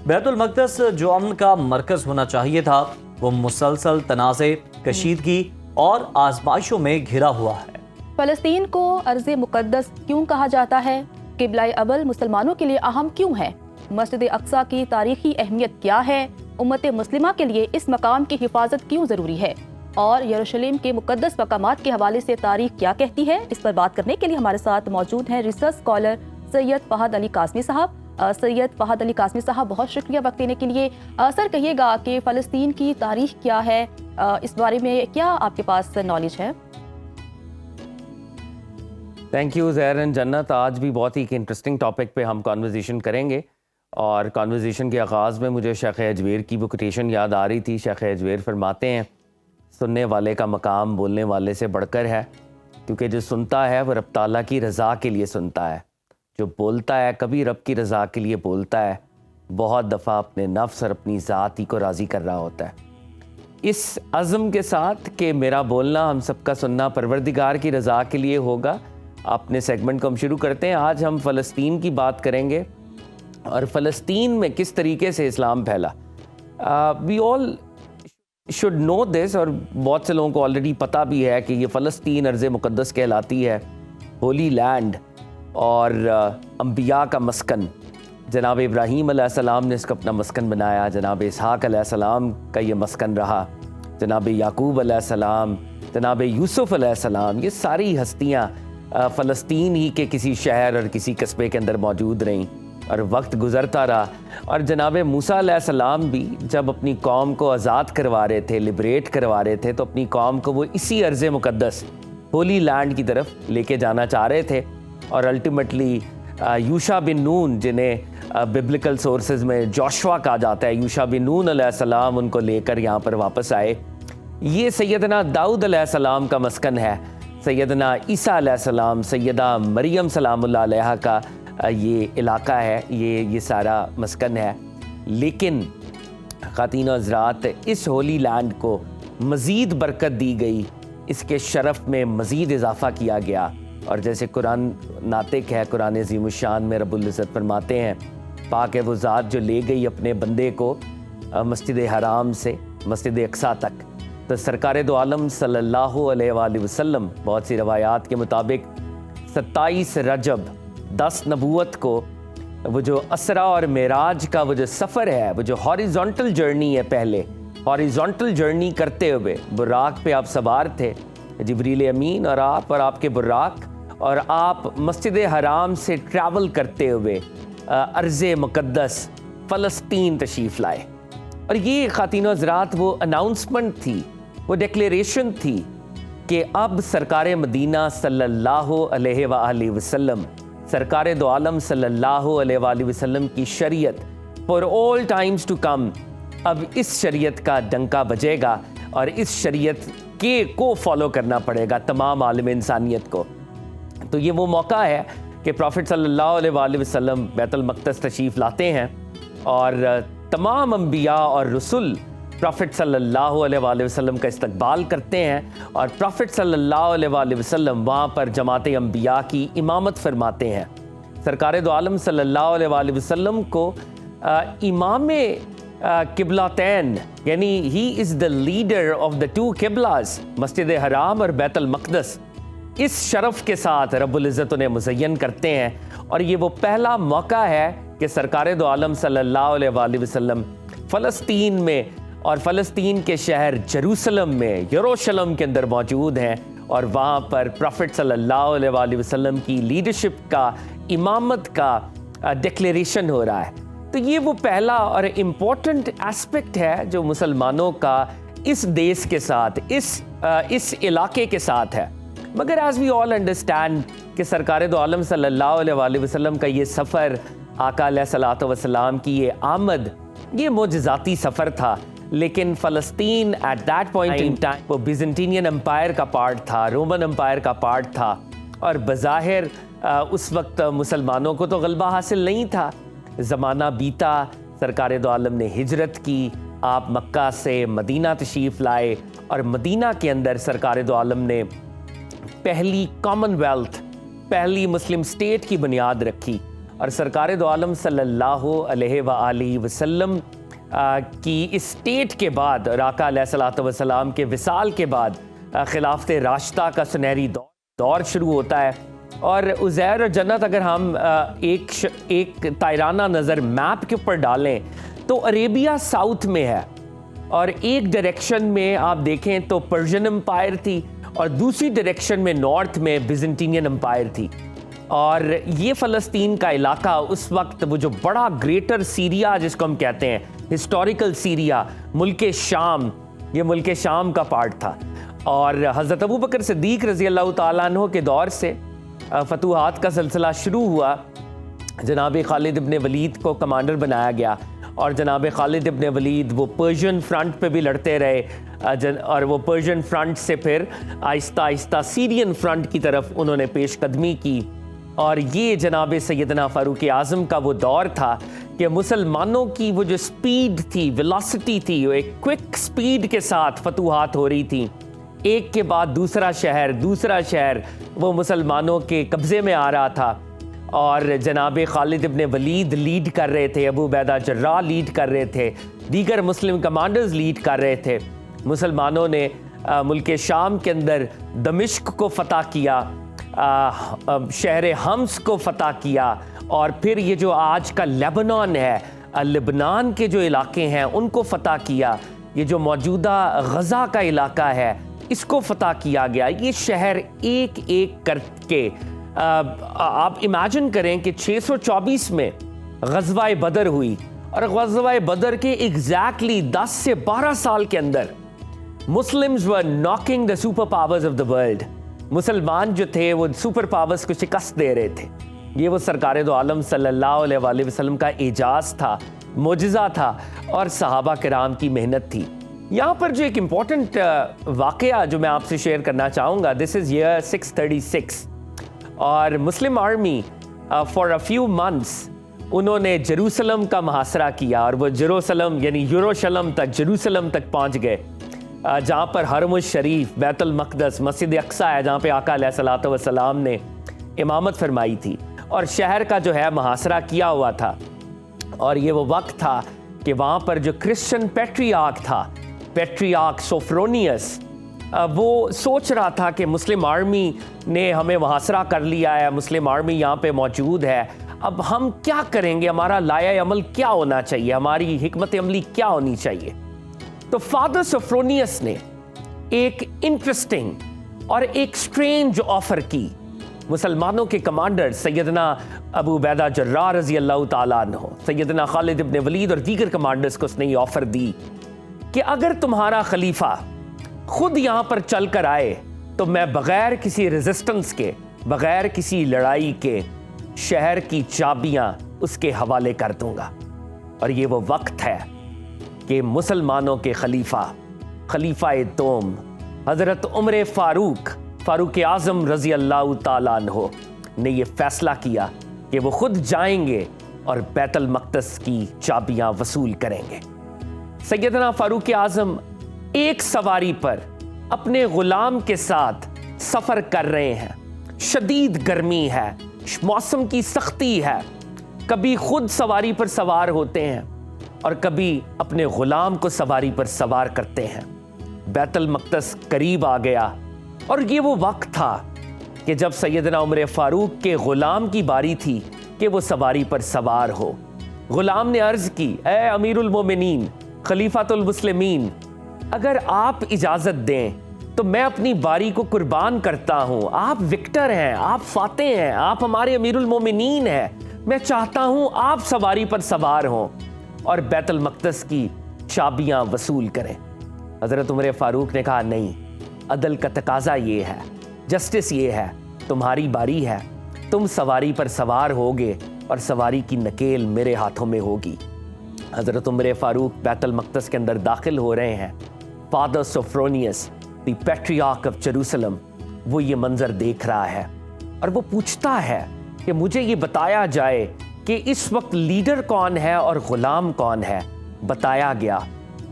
बैतुल मक़दस जो अमन का मरकज़ होना चाहिए था, वो मुसलसल तनाज़े, कशीदगी और आजमाइशों में घिरा हुआ है। फ़लस्तीन को अर्ज़ मुक़द्दस क्यों कहा जाता है? किबला अवल मुसलमानों के लिए अहम क्यों है? मस्जिद अक्सा की तारीखी अहमियत क्या है? उम्मत मुस्लिमा के लिए इस मकाम की हिफाजत क्यों ज़रूरी है? और यरूशलेम के मुक़द्दस मकामात के हवाले से तारीख क्या कहती है? इस पर बात करने के लिए हमारे साथ मौजूद हैं रिसर्च स्कॉलर सैयद फ़हद अली कासमी साहब। सैयद फ़हद अली कासमी साहब, बहुत शुक्रिया वक्त देने के लिए। सर, कहिएगा कि फ़लस्तीन की तारीख क्या है, इस बारे में क्या आपके पास नॉलेज है? थैंक यू ज़हरन जन्नत। आज भी बहुत ही एक इंटरेस्टिंग टॉपिक पे हम कॉन्वर्जेसन करेंगे और कॉन्वर्जेसन के आगाज़ में मुझे शेख अजमेर की वो कोटेशन याद आ रही थी। शेख अजमेर फरमाते हैं, सुनने वाले का मकाम बोलने वाले से बढ़कर है, क्योंकि जो सुनता है वो रब ताला की रज़ा के लिए सुनता है, जो बोलता है कभी रब की रज़ा के लिए बोलता है, बहुत दफ़ा अपने नफ्स और अपनी ज़ात ही को राज़ी कर रहा होता है। इस अज़म के साथ कि मेरा बोलना, हम सबका सुनना परवरदिगार की रज़ा के लिए होगा, अपने सेगमेंट को हम शुरू करते हैं। आज हम फ़लस्तीन की बात करेंगे और फ़लस्तीन में किस तरीके से इस्लाम फैला। We all should know this, और बहुत से लोगों को ऑलरेडी पता भी है कि ये फ़लस्तीन अर्ज़ मुक़द्दस कहलाती है, होली लैंड और अंबिया का मस्कन। जनाब इब्राहीम अलैहिस्सलाम ने इसको अपना मस्कन बनाया, जनाब इसहाक़ अलैहिस्सलाम का ये मस्कन रहा, जनाब याकूब अलैहिस्सलाम, जनाब यूसुफ़ अलैहिस्सलाम, ये सारी हस्तियाँ फ़लस्तीन ही के किसी शहर और किसी कस्बे के अंदर मौजूद रहीं और वक्त गुज़रता रहा। और जनाब मूसा अलैहिस्सलाम भी जब अपनी कौम को आज़ाद करवा रहे थे, लिबरेट करवा रहे थे, तो अपनी कौम को वो इसी अर्ज़ मुक़द्दस होली लैंड की तरफ लेके जाना चाह रहे थे। और अल्टीमेटली यूशा बिन नून, जिन्हें बिब्लिकल सोर्सेज में जोशुआ कहा जाता है, यूशा बिन नून अलैहिस्सलाम उनको लेकर यहाँ पर वापस आए। ये सैयदना दाऊद अलैहिस्सलाम का मस्कन है, सैयदना ईसा अलैहिस्सलाम, सैयदा मरियम सलामुल्लाह अलैहा का ये इलाका है, ये सारा मस्कन है। लेकिन ख़ातीन और हज़रात, इस होली लैंड को मज़ीद बरकत दी गई, इसके शरफ़ में मज़ीद इजाफ़ा किया गया। और जैसे कुरान नातिक है, कुरान अज़ीमुश्शान में रब्बुल इज़्ज़त फरमाते हैं, पाक है वो ज़ात जो ले गई अपने बंदे को मस्जिद हराम से मस्जिद अक्सा तक। तो सरकार दो आलम सल्लल्लाहु अलैहि वसल्लम, बहुत सी रवायात के मुताबिक 27 रजब 10 नबूवत को वो जो असरा और मेराज का वो जो सफ़र है, वो जो हॉरिजॉन्टल जर्नी है, पहले हॉरिजॉन्टल जर्नी करते हुए बुर्राक पे आप सवार थे, जिब्रील अमीन और आप और आपके बुर्राक, और आप मस्जिद हराम से ट्रैवल करते हुए अर्ज़ मुक़द्दस फ़लस्तीन तशरीफ़ लाए। और ये ख़ातीनो हज़रात वो अनाउंसमेंट थी, वो डिक्लेरेशन थी कि अब सरकार मदीना सल्लल्लाहु अलैहि वसल्लम, सरकार दो आलम सल्लल्लाहु अलैहि वसल्लम की शरीयत for all times to come, अब इस शरीयत का डंका बजेगा और इस शरीयत को फॉलो करना पड़ेगा तमाम आलम इंसानियत को। तो ये वो मौका है कि प्रॉफिट सल्लल्लाहु अलैहि वसल्लम बैतुल मक़दस तशरीफ़ लाते हैं और तमाम अंबिया और रसूल प्रॉफिट सल्लल्लाहु अलैहि वसल्लम का इस्तकबाल करते हैं और प्रॉफिट सल्लल्लाहु अलैहि वसल्लम वहाँ पर जमात अंबिया की इमामत फरमाते हैं। सरकार दो आलम सल्लल्लाहु अलैहि वसल्लम को इमाम किबलातैन, यानी he is the leader of the two किबलास, मस्जिद हराम और बैतुल मक़दस, इस शरफ़ के साथ रब्बुल इज़्ज़त उन्हें मुज़य्यन करते हैं। और ये वो पहला मौका है कि सरकार दो आलम सल्लल्लाहु अलैहि वसल्लम फ़लस्तीन में और फ़लस्तीन के शहर जेरूसलम में, यरूशलेम के अंदर मौजूद हैं और वहाँ पर प्रॉफिट सल्लल्लाहु अलैहि वसल्लम की लीडरशिप का, इमामत का डिक्लेरेशन हो रहा है। तो ये वो पहला और इम्पोर्टेंट एस्पेक्ट है जो मुसलमानों का इस देश के साथ, इस इलाके के साथ है। मगर एज वी ऑल अंडरस्टैंड कि सरकार दो आलम सल्लल्लाहु अलैहि वसल्लम का ये सफ़र, आका अलैहिस्सलातु वस्सलाम की ये आमद, ये मोजज़ाती सफ़र था। लेकिन फ़लस्तीन at that point in time वो बिज़ंटीनियन एम्पायर का पार्ट था, रोमन एम्पायर का पार्ट था, और बज़ाहिर उस वक्त मुसलमानों को तो गलबा हासिल नहीं था। ज़माना बीता, सरकार दो आलम ने हिजरत की, आप मक्का से मदीना तशरीफ़ लाए, और मदीना के अंदर सरकार दो आलम ने पहली कॉमनवेल्थ, पहली मुस्लिम स्टेट की बुनियाद रखी। और सरकार दो आलम सल्लल्लाहु अलैहि वसल्लम की इस स्टेट के बाद, और आका अलैहिस्सलातु वस्सलाम के विसाल के बाद खिलाफत राशिदा का सुनहरी दौर शुरू होता है। और उज़ैर और जन्नत अगर हम एक तायराना नज़र मैप के ऊपर डालें तो अरेबिया साउथ में है, और एक डायरेक्शन में आप देखें तो पर्शियन एम्पायर थी, और दूसरी डायरेक्शन में नॉर्थ में बिज़ंटीनियन एम्पायर थी। और ये फ़लस्तीन का इलाका उस वक्त वो जो बड़ा ग्रेटर सीरिया जिसको हम कहते हैं, हिस्टोरिकल सीरिया, मुल्क शाम, ये मुल्क शाम का पार्ट था। और हज़रत अबू बकर सिद्दीक़ रज़ी अल्लाह तआला अन्हु के दौर से फतूहात का सिलसिला शुरू हुआ। जनाब खालिद इब्न वलीद को कमांडर बनाया गया, और जनाब खालिद इब्न वलीद वो पर्शियन फ्रंट पे भी लड़ते रहे, और वो पर्शियन फ्रंट से फिर आहिस्ता आहिस्ता सीरियन फ्रंट की तरफ उन्होंने पेशकदमी की। और ये जनाब सैयदना फ़ारूक आज़म का वो दौर था कि मुसलमानों की वो जो स्पीड थी, वेलोसिटी थी, वो एक क्विक स्पीड के साथ फतूहात हो रही थी। एक के बाद दूसरा शहर वो मुसलमानों के कब्ज़े में आ रहा था। और जनाब खालिद इब्न वलीद लीड कर रहे थे, अबू उबैदा जर्राह लीड कर रहे थे, दीगर मुस्लिम कमांडर्स लीड कर रहे थे। मुसलमानों ने मुल्क शाम के अंदर दमिश्क को फ़तह किया, शहर हम्स को फ़तह किया, और फिर ये जो आज का लेबनान है, लेबनान के जो इलाके हैं उनको फ़तह किया। ये जो मौजूदा गज़ा का इलाका है इसको फ़तह किया गया। ये शहर एक एक करके आप इमेजिन करें कि 624 में ग़ज़वा बदर हुई, और ग़ज़वा बदर के एग्जैक्टली 10 से 12 साल के अंदर Muslims were knocking the super powers of the world. मुसलमान जो थे वो सुपर पावर्स को शिकस्त दे रहे थे। ये वो सरकार दो आलम सल्लल्लाहु अलैहि वसल्लम का एजाज़ था, मोजिज़ा था, और सहाबा किराम की मेहनत थी। यहाँ पर जो एक इम्पॉर्टेंट वाक़या जो मैं आपसे शेयर करना चाहूँगा, दिस इज़ ईयर 636, और Muslim army for a few months उन्होंने जेरूसलम का मुहासरा किया, और वो जेरूसलम यानी यूरोशलम तक, जेरूसलम तक पहुँच गए, जहाँ पर हरमुश शरीफ, बैतुल मक़दस, मस्जिद अक्सा है, जहाँ पे आका अलैहिस्सलातु वस्सलाम ने इमामत फरमाई थी, और शहर का जो है मुहासरा किया हुआ था। और ये वो वक्त था कि वहाँ पर जो क्रिश्चियन पैट्रियार्क था, पैट्रियार्क सोफ्रोनियस, वो सोच रहा था कि मुस्लिम आर्मी ने हमें मुहासरा कर लिया है, मुस्लिम आर्मी यहाँ पे मौजूद है, अब हम क्या करेंगे, हमारा लाया अमल क्या होना चाहिए, हमारी हिकमत अमली क्या होनी चाहिए। तो फादर सोफ्रोनियस ने एक इंटरेस्टिंग और एक स्ट्रेंज ऑफर की। मुसलमानों के कमांडर सैयदना अबू उबैदा जर्राह रज़ी अल्लाह तआला अन्हु, सैयदना खालिद इब्न वलीद और दीगर कमांडर्स को उसने ये ऑफर दी कि अगर तुम्हारा खलीफा खुद यहाँ पर चल कर आए तो मैं बगैर किसी रेजिस्टेंस के, बगैर किसी लड़ाई के शहर की चाबियाँ उसके हवाले कर दूंगा। और ये वो वक्त है कि मुसलमानों के खलीफा दोम हज़रत उमर फ़ारूक आज़म रज़ी अल्लाह तआला अन्हु ने ये फ़ैसला किया कि वो खुद जाएंगे और बैतुल मक़दस की चाबियाँ वसूल करेंगे। सैयदना फ़ारूक आज़म एक सवारी पर अपने ग़ुलाम के साथ सफ़र कर रहे हैं। शदीद गर्मी है, मौसम की सख्ती है, कभी खुद सवारी पर सवार होते हैं और कभी अपने ग़ुलाम को सवारी पर सवार करते हैं। बैतुल मक़दस करीब आ गया और ये वो वक्त था कि जब सैयदना उमर फ़ारूक के ग़ुलाम की बारी थी कि वो सवारी पर सवार हो। ग़ुलाम ने अर्ज़ की, ए अमीरुल मोमिनीन, खलीफातुल मुस्लिमीन, अगर आप इजाज़त दें तो मैं अपनी बारी को कुर्बान करता हूँ। आप विक्टर हैं, आप फातेह हैं, आप हमारे अमीरुल मोमिनीन हैं, मैं चाहता हूं आप सवारी पर सवार हों और बैतुल मक़दस की चाबियां वसूल करें। हज़रत उमर फ़ारूक ने कहा, नहीं, अदल का तकाजा ये है, जस्टिस ये है, तुम्हारी बारी है, तुम सवारी पर सवार होगे और सवारी की नकेल मेरे हाथों में होगी। हज़रत उमर फ़ारूक बैतुल मक़दस के अंदर दाखिल हो रहे हैं। Father Sophronius, the patriarch of Jerusalem, वो ये मंजर देख रहा है और वो पूछता है कि मुझे ये बताया जाए कि इस वक्त लीडर कौन है और ग़ुलाम कौन है। बताया गया,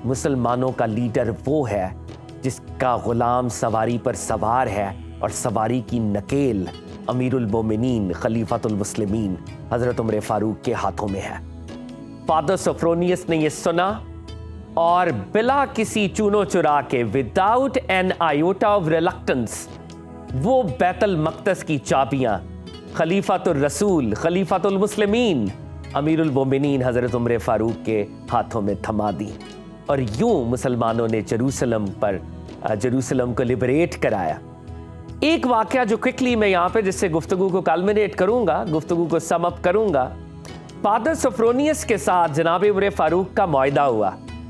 मुसलमानों का लीडर वो है जिसका ग़ुलाम सवारी पर सवार है और सवारी की नकेल अमीरुल मोमिनीन खलीफतुल मुस्लिमीन हज़रत उमर फ़ारूक के हाथों में है। फादर सोफ्रोनियस ने ये सुना और बिला किसी चूनो चुरा के, without an iota of reluctance, वो बैतुल मक़दस की चाबियां खलीफतुर रसूल खलीफतुल मुस्लिमीन अमीरुल मोमिनीन हज़रत उमर फ़ारूक के हाथों में थमा दी और यूं मुसलमानों ने जेरूसलम को लिबरेट कराया। एक वाक़या जो क्विकली मैं यहाँ पे जिससे गुफ्तगू को कल्मिनेट करूँगा, गुफ्तगू को सम अप करूँगा, फादर सोफ्रोनियस के साथ जनाब उमर फ़ारूक का मुआहदा हुआ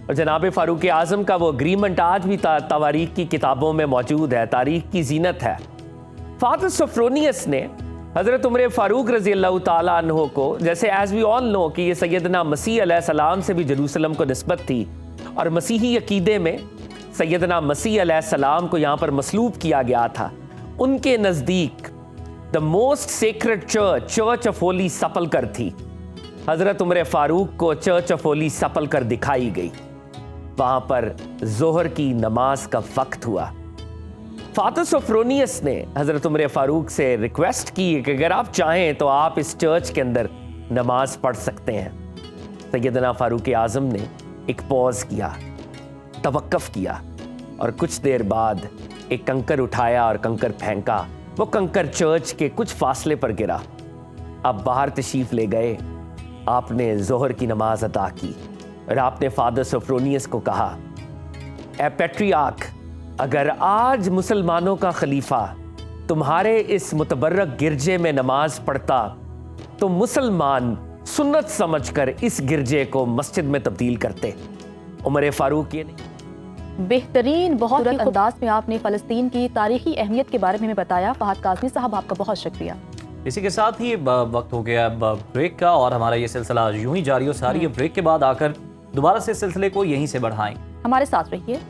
और जनाब फ़ारूक आज़म का वो अग्रीमेंट आज भी तवारीख की किताबों में मौजूद है, तारीख की जीनत है। फादर सोफ्रोनियस ने हज़रत उमर फ़ारूक रज़ी अल्लाह ताला अन्हो को, जैसे एज़ वी ऑल नो कि ये सैयदना मसीह अलैहिस्सलाम से भी जेरूसलम को निस्बत थी और मसीही अकीदे में सैयदना मसीह अलैहिस्सलाम को यहाँ पर मसलूब किया गया था, उनके नज़दीक the most sacred church of holy sepulchre थी। हज़रत उमर फ़ारूक को चर्च ऑफ होली सपलकर दिखाई गई। वहाँ पर ज़ोहर की नमाज का वक्त हुआ। फादर सोफ्रोनियस ने हज़रत उमर फ़ारूक से रिक्वेस्ट की कि अगर आप चाहें तो आप इस चर्च के अंदर नमाज पढ़ सकते हैं। सैयदना फ़ारूक आज़म ने एक पॉज किया, तवक्कुफ़ किया और कुछ देर बाद एक कंकर उठाया और कंकर फेंका। वो कंकर चर्च के कुछ फासले पर गिरा। अब बाहर तशरीफ़ ले गए, आपने ज़ोहर की नमाज अदा की और आपने फादर सोफ्रोनियस को कहा, ए पैट्रियार्क, अगर आज मुसलमानों का खलीफा तुम्हारे इस मुतबर्रक गिरजे में नमाज पढ़ता तो मुसलमान सुन्नत समझकर इस गिरजे को मस्जिद में तब्दील करते। उमर फ़ारूक ये नहीं। बेहतरीन, बहुत ही अंदाज में आपने फ़लस्तीन की तारीखी अहमियत के बारे में हमें बताया। फहद काज़मी साहब, आपका बहुत शुक्रिया। इसी के साथ ही वक्त हो गया ब्रेक का और हमारा ये सिलसिला यूं ही जारी हो सारी है। ब्रेक के बाद आकर दोबारा से सिलसिले को यहीं से बढ़ाएंगे। हमारे साथ रहिए।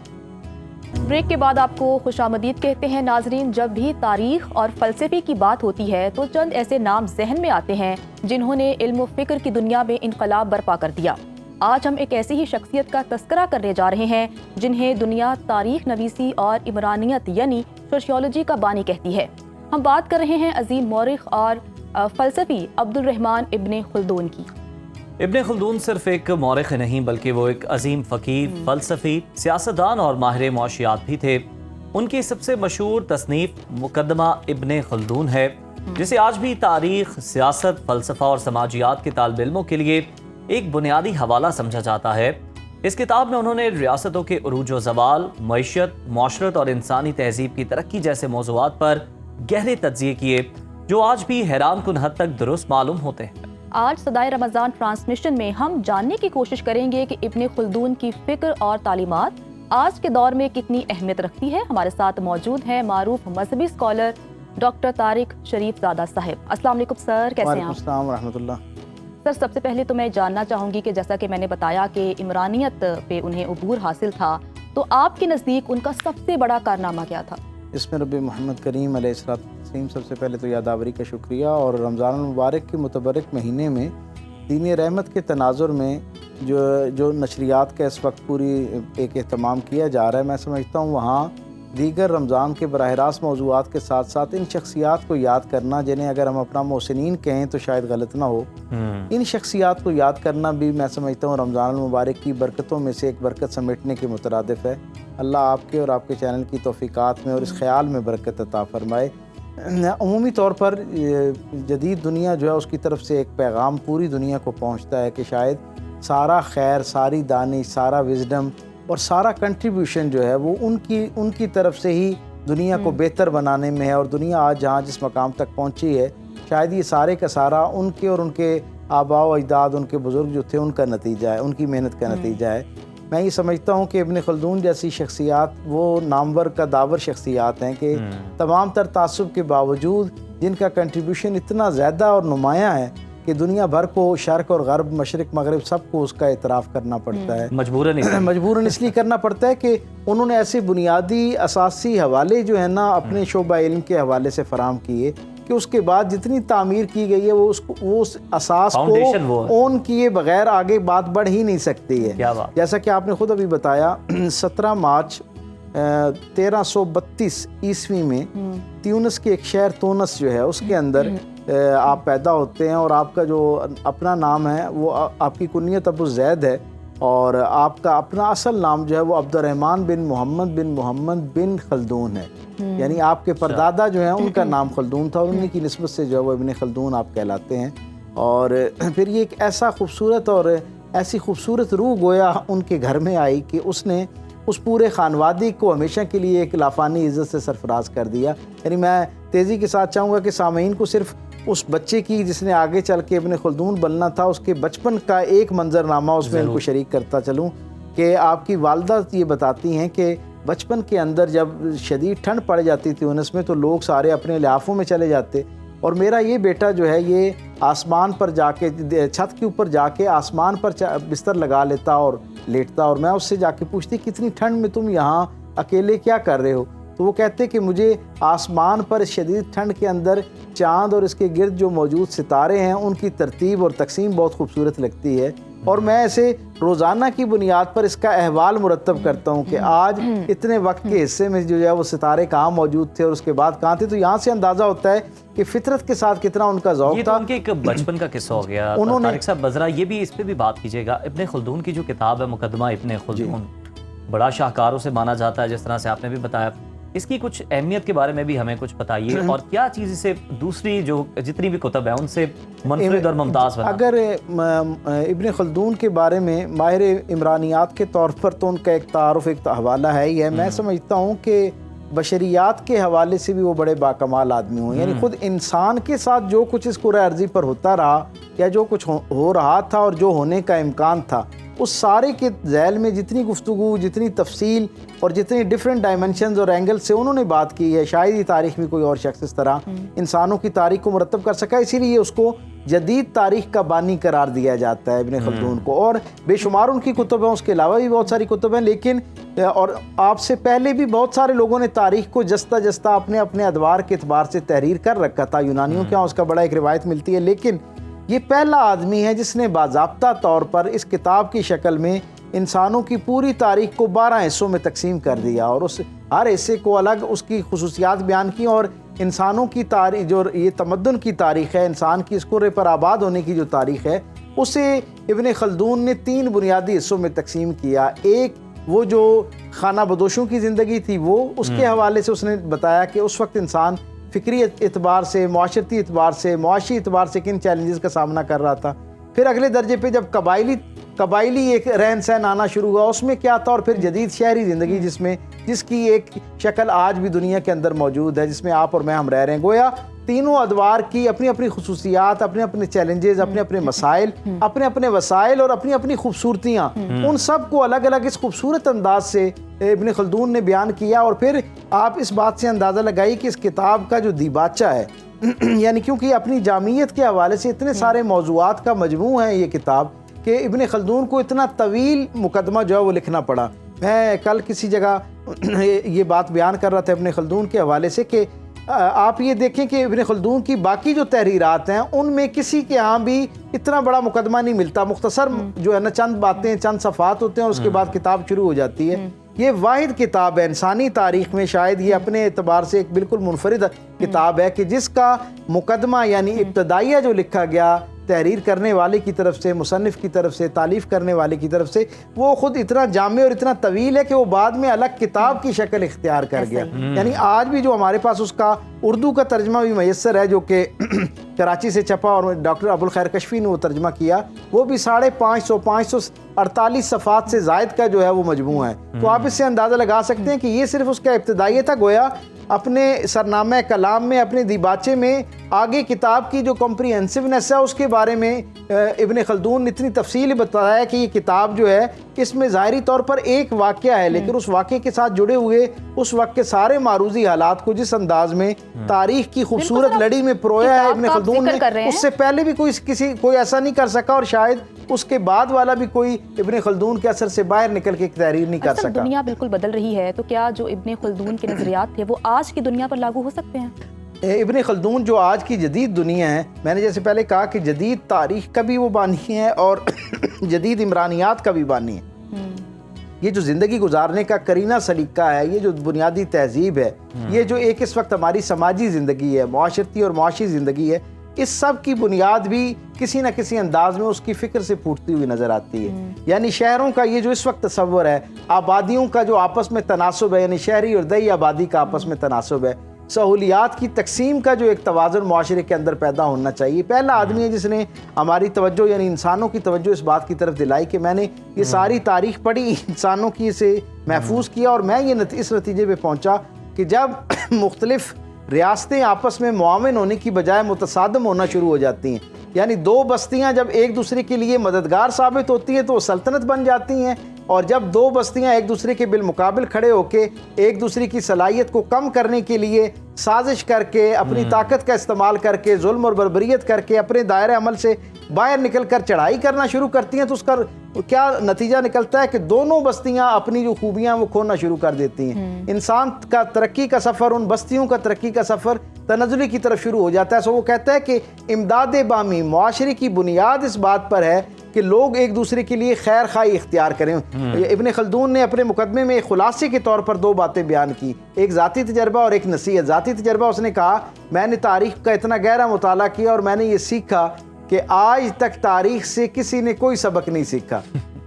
ब्रेक के बाद आपको खुशामदीद कहते हैं। नाजरीन, जब भी तारीख और फ़लसफ़े की बात होती है तो चंद ऐसे नाम जहन में आते हैं जिन्होंने इल्म फ़िक्र की दुनिया में इनकलाब बर्पा कर दिया। आज हम एक ऐसी ही शख्सियत का तस्करा करने जा रहे हैं जिन्हें दुनिया तारीख नवीसी और इमरानियत यानी सोशियोलॉजी का बानी कहती है। हम बात कर रहे हैं अजीम मौरिख और फ़लसफ़ी अब्दुल रहमान इब्ने खुल्दून की। इब्ने खुल्दून सिर्फ एक मौरिख नहीं बल्कि वो एक अजीम फ़कीर, फ़लसफ़ी, सियासतदान और माहिर मुआशियात भी थे। उनकी सबसे मशहूर तसनीफ़ मुकदमा इब्ने खुल्दून है, जिसे आज भी तारीख, सियासत, फ़लसफ़ा और समाजियात के तालिब इल्मों के लिए एक बुनियादी हवाला समझा जाता है। इस किताब में उन्होंने रियासतों के उरूज व ज़वाल, मईशत, मुआशरत और इंसानी तहजीब की तरक्की जैसे मौज़ूआत पर गहरे तज्ज़िये किए जो आज भी हैरान कुन हद तक दुरुस्त मालूम होते हैं। आज सदाए रमज़ान ट्रांसमिशन में हम जानने की कोशिश करेंगे कि इब्ने खुल्दून की फ़िक्र और तालीमात आज के दौर में कितनी अहमियत रखती है। हमारे साथ मौजूद हैं मारूफ मजहबी स्कॉलर डॉक्टर तारिक शरीफ ज़ादा साहब। अस्सलाम वालेकुम सर, कैसे हैं आप? अस्सलाम रहमतुल्लाह। सर, सबसे पहले तो मैं जानना चाहूँगी कि जैसा कि मैंने बताया कि इमरानियत पे उन्हें अबूर हासिल था, तो आपके नज़दीक उनका सबसे बड़ा कारनामा क्या था? इसमें रब मोहम्मद करीम अलैहिस्सलाम सबसे पहले तो यादावरी का शुक्रिया, और रमज़ान मुबारक के मुतबरक महीने में दीन रहमत के तनाजुर में जो नशरियात का इस वक्त पूरी एक एहतमाम किया जा रहा है, मैं समझता हूँ वहाँ दीगर रमज़ान के बराह रास्त मौज़ूआत के साथ साथ इन शख्सियात को याद करना, जिन्हें अगर हम अपना मोहसिनीन कहें तो शायद गलत ना हो, इन शख्सियात को याद करना भी मैं समझता हूँ रमज़ान मुबारक की बरकतों में से एक बरकत समेटने के मुतरादिफ है। अल्लाह आपके और आपके चैनल की तौफ़ीक़ात में और इस ख्याल में बरकत अता फ़रमाए। अमूमी तौर पर जदीद दुनिया जो है उसकी तरफ से एक पैगाम पूरी दुनिया को पहुँचता है कि शायद सारा खैर, सारी दानिश, सारा विज़डम और सारा कंट्रीब्यूशन जो है वो उनकी तरफ से ही दुनिया को बेहतर बनाने में है। और दुनिया आज जहाँ जिस मकाम तक पहुँची है, शायद ये सारे का सारा उनके और उनके आबा व अजदाद, उनके बुज़ुर्ग जो थे उनका नतीजा है, उनकी मेहनत का नतीजा है। मैं ये समझता हूँ कि इब्न खल्दून जैसी शख्सियात वो नामवर का दावर शख्सियात हैं कि तमाम तर तासुब के बावजूद जिनका कंट्रीब्यूशन इतना ज़्यादा और नुमायाँ है कि दुनिया भर को शर्क और गर्ब, मशरिक मगरिब सबको उसका इतराफ़ करना पड़ता है। मजबूरन इसलिए करना पड़ता है कि उन्होंने ऐसे बुनियादी असासी हवाले जो है ना अपने शोबा इल्म के हवाले से फराम किए कि उसके बाद जितनी तामीर की गई है वो उस असास को ओन किए बगैर आगे बात बढ़ ही नहीं सकती है। जैसा कि आपने खुद अभी बताया 17 मार्च 1332 ईस्वी में ट्यूनिस के एक शहर तूनस जो है उसके अंदर आप पैदा होते हैं और आपका जो अपना नाम है वो आपकी कुनियत अबू जैद है और आपका अपना असल नाम जो है वो अब्दुर्रहमान बिन मोहम्मद बिन खल्दून है। यानी आपके परदादा जो हैं उनका नाम खल्दून था और उन्हीं की निस्बत से जो है वो इब्न खल्दून आप कहलाते हैं। और फिर ये एक ऐसा खूबसूरत और ऐसी खूबसूरत रूह गोया उनके घर में आई कि उसने उस पूरे खानवादी को हमेशा के लिए एक लाफानी इज़्ज़त से सरफराज कर दिया। यानी मैं तेज़ी के साथ चाहूँगा कि सामीन को सिर्फ उस बच्चे की जिसने आगे चल के इब्न खल्दून बनना था उसके बचपन का एक मंजरनामा उसमें इनको शरीक करता चलूँ कि आपकी वालदा ये बताती हैं कि बचपन के अंदर जब शदीद ठंड पड़ जाती थी उनस में तो लोग सारे अपने लिहाफ़ों में चले जाते और मेरा ये बेटा जो है ये आसमान पर जाके छत के ऊपर जाके आसमान पर बिस्तर लगा लेता और लेटता और मैं उससे जाके पूछती कितनी ठंड में तुम यहाँ अकेले क्या कर रहे हो। तो वो कहते कि मुझे आसमान पर शदीद ठंड के अंदर चाँद और इसके गिर्द जो मौजूद सितारे हैं उनकी तरतीब और तकसीम बहुत खूबसूरत लगती है और मैं ऐसे रोज़ाना की बुनियाद पर इसका अहवाल मुरतब करता हूँ कि आज इतने वक्त के हिस्से में जो है वो सितारे कहाँ मौजूद थे और उसके बाद कहाँ थे। तो यहाँ से अंदाज़ा होता है कि फितरत के साथ कितना उनका ज़ौक़ था। उनके एक बचपन का किस्सा हो गया उन्होंने तारिक साहब बजरा, ये भी इस पर भी बात कीजिएगा। इब्न खल्दून की जो किताब है मुकदमा इब्न खल्दून बड़ा शाहकारों से माना जाता है जिस तरह से आपने भी बताया, इसकी कुछ अहमियत के बारे में भी हमें कुछ बताइए और क्या चीज़ इसे दूसरी जो जितनी भी कुतुब है उनसे मुनफरिद और मुमताज़ बना। अगर इब्न खल्दून के बारे में माहिर इमरानियात के तौर पर तो उनका एक तारुफ एक हवाला है ही है। मैं समझता हूँ कि बशरियात के हवाले से भी वो बड़े बाकमाल आदमी हुए। यानी खुद इंसान के साथ जो कुछ इस कुर्रा अर्ज़ी पर होता रहा या जो कुछ हो रहा था और जो होने का इम्कान था उस सारे के ज़ैल में जितनी गुफ्तगू, जितनी तफसील और जितनी डिफरेंट डायमेंशंस और एंगल से उन्होंने बात की है शायद ही तारीख़ में कोई और शख्स इस तरह इंसानों की तारीख़ को मुरतब कर सका। इसीलिए उसको जदीद तारीख़ का बानी करार दिया जाता है इब्न खल्दून को। और बेशुमार उनकी कुतुब हैं, उसके अलावा भी बहुत सारी कुतुब हैं, लेकिन और आपसे पहले भी बहुत सारे लोगों ने तारीख़ को जस्ता जस्ता अपने अपने अदवार के अतबार से तहरीर कर रखा था। यूनानियों के यहाँ उसका बड़ा एक रिवायत मिलती है, लेकिन ये पहला आदमी है जिसने बाज़ाब्ता तौर पर इस किताब की शक्ल में इंसानों की पूरी तारीख़ को 12 हिस्सों में तकसीम कर दिया और उस हर हिस्से को अलग उसकी खुसूसियात बयान की और इंसानों की तारीख़ जो ये तमद्दुन की तारीख़ है, इंसान की इस कुर्रे पर आबाद होने की जो तारीख़ है उसे इब्न खल्दून ने 3 बुनियादी हिस्सों में तकसीम किया। एक वो जो खाना बदोशों की ज़िंदगी थी वो उसके हवाले से उसने बताया कि उस वक्त इंसान फ़िक्री एतबार से, माशरती एतबार से, मुआशी एतबार से किन चैलेंजेस का सामना कर रहा था। फिर अगले दर्जे पे जब कबाइली एक रहन सहन आना शुरू हुआ उसमें क्या था और फिर जदीद शहरी ज़िंदगी जिसकी एक शक्ल आज भी दुनिया के अंदर मौजूद है जिसमें आप और मैं हम रह रहे हैं। गोया तीनों अदवार की अपनी अपनी खुसूसियात, अपने अपने चैलेंजेस, अपने अपने मसाइल, अपने अपने वसाइल और अपनी अपनी खूबसूरतियाँ, उन सब को अलग अलग इस खूबसूरत अंदाज से इब्न खल्दून ने बयान किया। और फिर आप इस बात से अंदाज़ा लगाइए कि इस किताब का जो दीबाचा है यानी क्योंकि अपनी जामियत के हवाले से इतने सारे मौज़ूआत का मजमू है ये किताब कि इब्न खल्दून को इतना तवील मुकदमा जो है वो लिखना पड़ा। मैं कल किसी जगह ये बात बयान कर रहा था इब्न खल्दून के हवाले से कि आप ये देखें कि इब्न खल्दून की बाकी जो तहरीरात हैं उनमें किसी के यहाँ भी इतना बड़ा मुकदमा नहीं मिलता। मुख्तसर जो है ना चंद बातें, चंद सफ़ात होते हैं और उसके बाद किताब शुरू हो जाती है। ये वाहिद किताब है इंसानी तारीख़ में, शायद ये अपने एतबार से एक बिल्कुल मुनफरिद किताब है कि जिसका मुकदमा यानी इब्तदाइया जो लिखा गया तहरीर करने वाले की तरफ से, मुसन्निफ़ की तरफ से, तालीफ़ करने वाले की तरफ से, वो ख़ुद इतना जामे और इतना तवील है कि वो बाद में अलग किताब की शक्ल इख्तियार कर गया। यानी आज भी जो हमारे पास उसका उर्दू का तर्जमा भी मैसर है जो कि कराची से छपा और डॉक्टर अबुल खैर कशफी ने वो तर्जमा किया, वो भी 548 सफ़ात से ज़ायद का जो है वो मजमू है। तो आप इससे अंदाज़ा लगा सकते हैं कि ये सिर्फ उसका इब्तदाई था। गोया अपने सरनामा कलाम में, अपने दिबाचे में आगे किताब की जो कॉम्प्रिहेंसिवनेस है उसके बारे में इब्न खल्दून ने इतनी तफसील बताया कि ये किताब जो है इसमें ज़ाहिरी तौर पर एक वाक़या है, लेकिन उस वाक़े के साथ जुड़े हुए उस वक्त के सारे मारूजी हालात को जिस अंदाज में तारीख की खूबसूरत लड़ी में परोया है इब्न खल्दून ने, उससे पहले भी कोई ऐसा नहीं कर सका और शायद उसके बाद वाला भी कोई इब्न खल्दून के असर से बाहर निकल के तहरीर नहीं कर सका। दुनिया बिल्कुल बदल रही है, तो क्या जो इब्न खल्दून के नजरियात थे वो आज की दुनिया पर लागू हो सकते हैं? इब्न खल्दून जो आज की जदीद दुनिया है, मैंने जैसे पहले कहा कि जदीद तारीख का भी वो बानी है और जदीद इमरानियात का भी बानी है। ये जो ज़िंदगी गुजारने का करीना सलीका है, ये जो बुनियादी तहजीब है, ये जो एक इस वक्त हमारी समाजी ज़िंदगी है, माशरती और मुआशी ज़िंदगी है, इस सब की बुनियाद भी किसी न किसी अंदाज में उसकी फ़िक्र से फूटती हुई नज़र आती है। यानी शहरों का ये जो इस वक्त तसव्वुर है, आबादियों का जो आपस में तनासुब है, यानी शहरी और दही आबादी का आपस में तनासुब है, सहूलियात की तकसीम का जो एक तवाज़ुन मुआशरे के अंदर पैदा होना चाहिए। पहला आदमी है जिसने हमारी तवज्जो यानी इंसानों की तवज्जो इस बात की तरफ दिलाई कि मैंने ये सारी तारीख पढ़ी, इंसानों की इसे महफूज किया और मैं ये इस नतीजे पे पहुंचा कि जब मुख्तलिफ रियासतें आपस में मुआविन होने की बजाय मुतसादम होना शुरू हो जाती हैं, यानी दो बस्तियां जब एक दूसरे के लिए मददगार साबित होती हैं तो वो सल्तनत बन जाती हैं, और जब दो बस्तियां एक दूसरे के बिलमुकाबिल खड़े होके एक दूसरे की सलाहियत को कम करने के लिए साजिश करके, अपनी ताकत का इस्तेमाल करके, जुल्म और बर्बरियत करके अपने दायरे अमल से बाहर निकल कर चढ़ाई करना शुरू करती हैं, तो उसका क्या नतीजा निकलता है कि दोनों बस्तियां अपनी जो खूबियां वो खोना शुरू कर देती हैं। इंसान का तरक्की का सफ़र, उन बस्तियों का तरक्की का सफ़र तनज़्ज़ुली की तरफ शुरू हो जाता है। सो वो कहता है कि इमदाद बामी मुआशरे की बुनियाद इस बात पर है कि लोग एक दूसरे के लिए खैर खाई इख्तियार करें। इब्न खल्दून ने अपने मुकदमे में खुलासे के तौर पर दो बातें बयान की, एक ज़ाती तजर्बा और एक नसीहत। ज़ाती तजर्बा उसने कहा, मैंने तारीख़ का इतना गहरा मुताला किया और मैंने ये सीखा कि आज तक तारीख़ से किसी ने कोई सबक नहीं सीखा।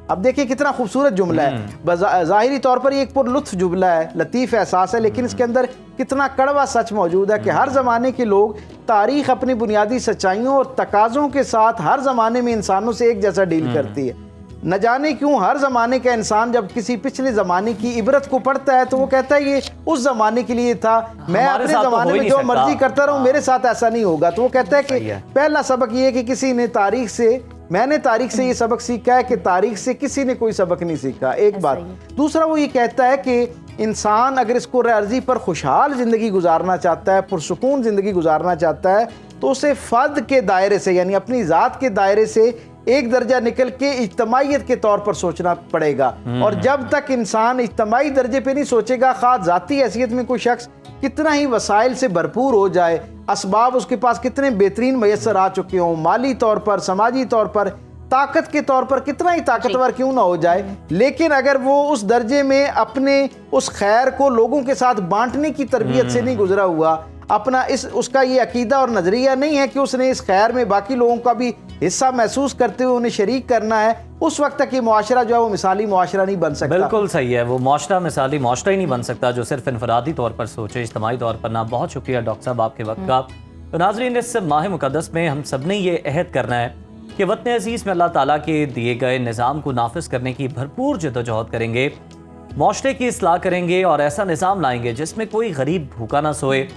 अब देखिए कितना खूबसूरत जुमला है, ज़ाहिरी तौर पर ये एक पुरलुत्फ जुमला है, लतीफ़ एहसास है, लेकिन इसके अंदर कितना कड़वा सच मौजूद है कि हर ज़माने के लोग तारीख़ अपनी बुनियादी सच्चाइयों और तकाज़ों के साथ हर ज़माने में इंसानों से एक जैसा डील करती है। न जाने क्यों हर ज़माने का इंसान जब किसी पिछले ज़माने की इबरत को पढ़ता है तो वो कहता है ये उस ज़माने के लिए था, मैं अपने ज़माने में जो मर्जी करता रहूँ, मेरे साथ ऐसा नहीं होगा। तो वो कहता है कि पहला सबक ये है कि किसी ने तारीख़ से, मैंने तारीख से ये सबक सीखा है कि तारीख से किसी ने कोई सबक नहीं सीखा, एक बात। दूसरा वो ये कहता है कि इंसान अगर इसको अर्ज़ी पर खुशहाल ज़िंदगी गुजारना चाहता है, पुरसुकून ज़िंदगी गुजारना चाहता है, तो उसे फ़र्द के दायरे से यानी अपनी ज़ात के दायरे से एक दर्जा निकल के इज्तमाइयत के तौर पर सोचना पड़ेगा। और जब तक इंसान इज्तमाई दर्जे पे नहीं सोचेगा, ख़ास ज़ाती हैसियत में कोई शख्स कितना ही वसाइल से भरपूर हो जाए, असबाब उसके पास कितने बेहतरीन मैसर आ चुके हों, माली तौर पर, समाजी तौर पर, ताकत के तौर पर कितना ही ताकतवर क्यों ना हो जाए, लेकिन अगर वो उस दर्जे में अपने उस खैर को लोगों के साथ बांटने की तरबियत से नहीं गुजरा हुआ, अपना उसका ये अकीदा और नज़रिया नहीं है कि उसने इस खैर में बाकी लोगों का भी हिस्सा महसूस करते हुए उन्हें शरीक करना है, उस वक्त तक ये मुआशरा जो है वो मिसाली मुआशरा नहीं बन सकता। बिल्कुल सही है, वो मुआशरा मिसाली मुआशरा ही नहीं बन सकता जो सिर्फ इनफरादी तौर पर सोचे, इज्तमाही तौर पर ना। बहुत शुक्रिया डॉक्टर साहब आपके वक्त का। तो नाज़रीन, इस माह मुक़द्दस में हम सब ने ये अहद करना है कि वतन अज़ीज़ में अल्लाह ताला के दिए गए निज़ाम को नाफिज करने की भरपूर जद्दोजहद करेंगे, मुआशरे की इस्लाह करेंगे और ऐसा निज़ाम लाएंगे जिसमें कोई गरीब भूखा ना सोए,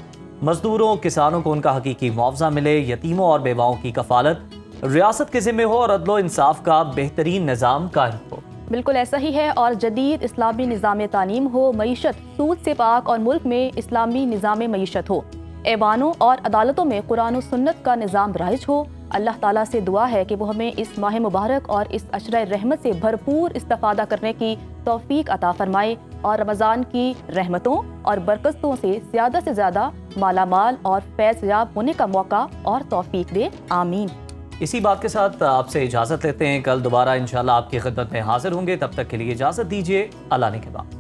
मजदूरों किसानों को उनका हकीकी मुआवजा मिले, यतीमों और बेवाओं की कफालत रियासत के ज़िम्मे हो और अदलो इंसाफ का बेहतरीन निज़ाम कायम हो। बिल्कुल ऐसा ही है, और जदीद इस्लामी निज़ाम तालीम हो, मईशत सूद से पाक और मुल्क में इस्लामी निज़ाम मईशत हो, ऐवानों और अदालतों में कुरान और सुन्नत का निज़ाम राइज हो। अल्लाह ताला से दुआ है कि वो हमें इस माह मुबारक और इस अशरा रहमत से भरपूर इस्तिफ़ादा करने की तौफीक अता फरमाए और रमज़ान की रहमतों और बरकतों से ज़्यादा मालामाल और फैज़ याब होने का मौका और तौफीक दे, आमीन। इसी बात के साथ आपसे इजाज़त लेते हैं, कल दोबारा इंशाल्लाह आपकी खिदमत में हाजिर होंगे। तब तक के लिए इजाज़त दीजिए, अल्लाह ने के बाद।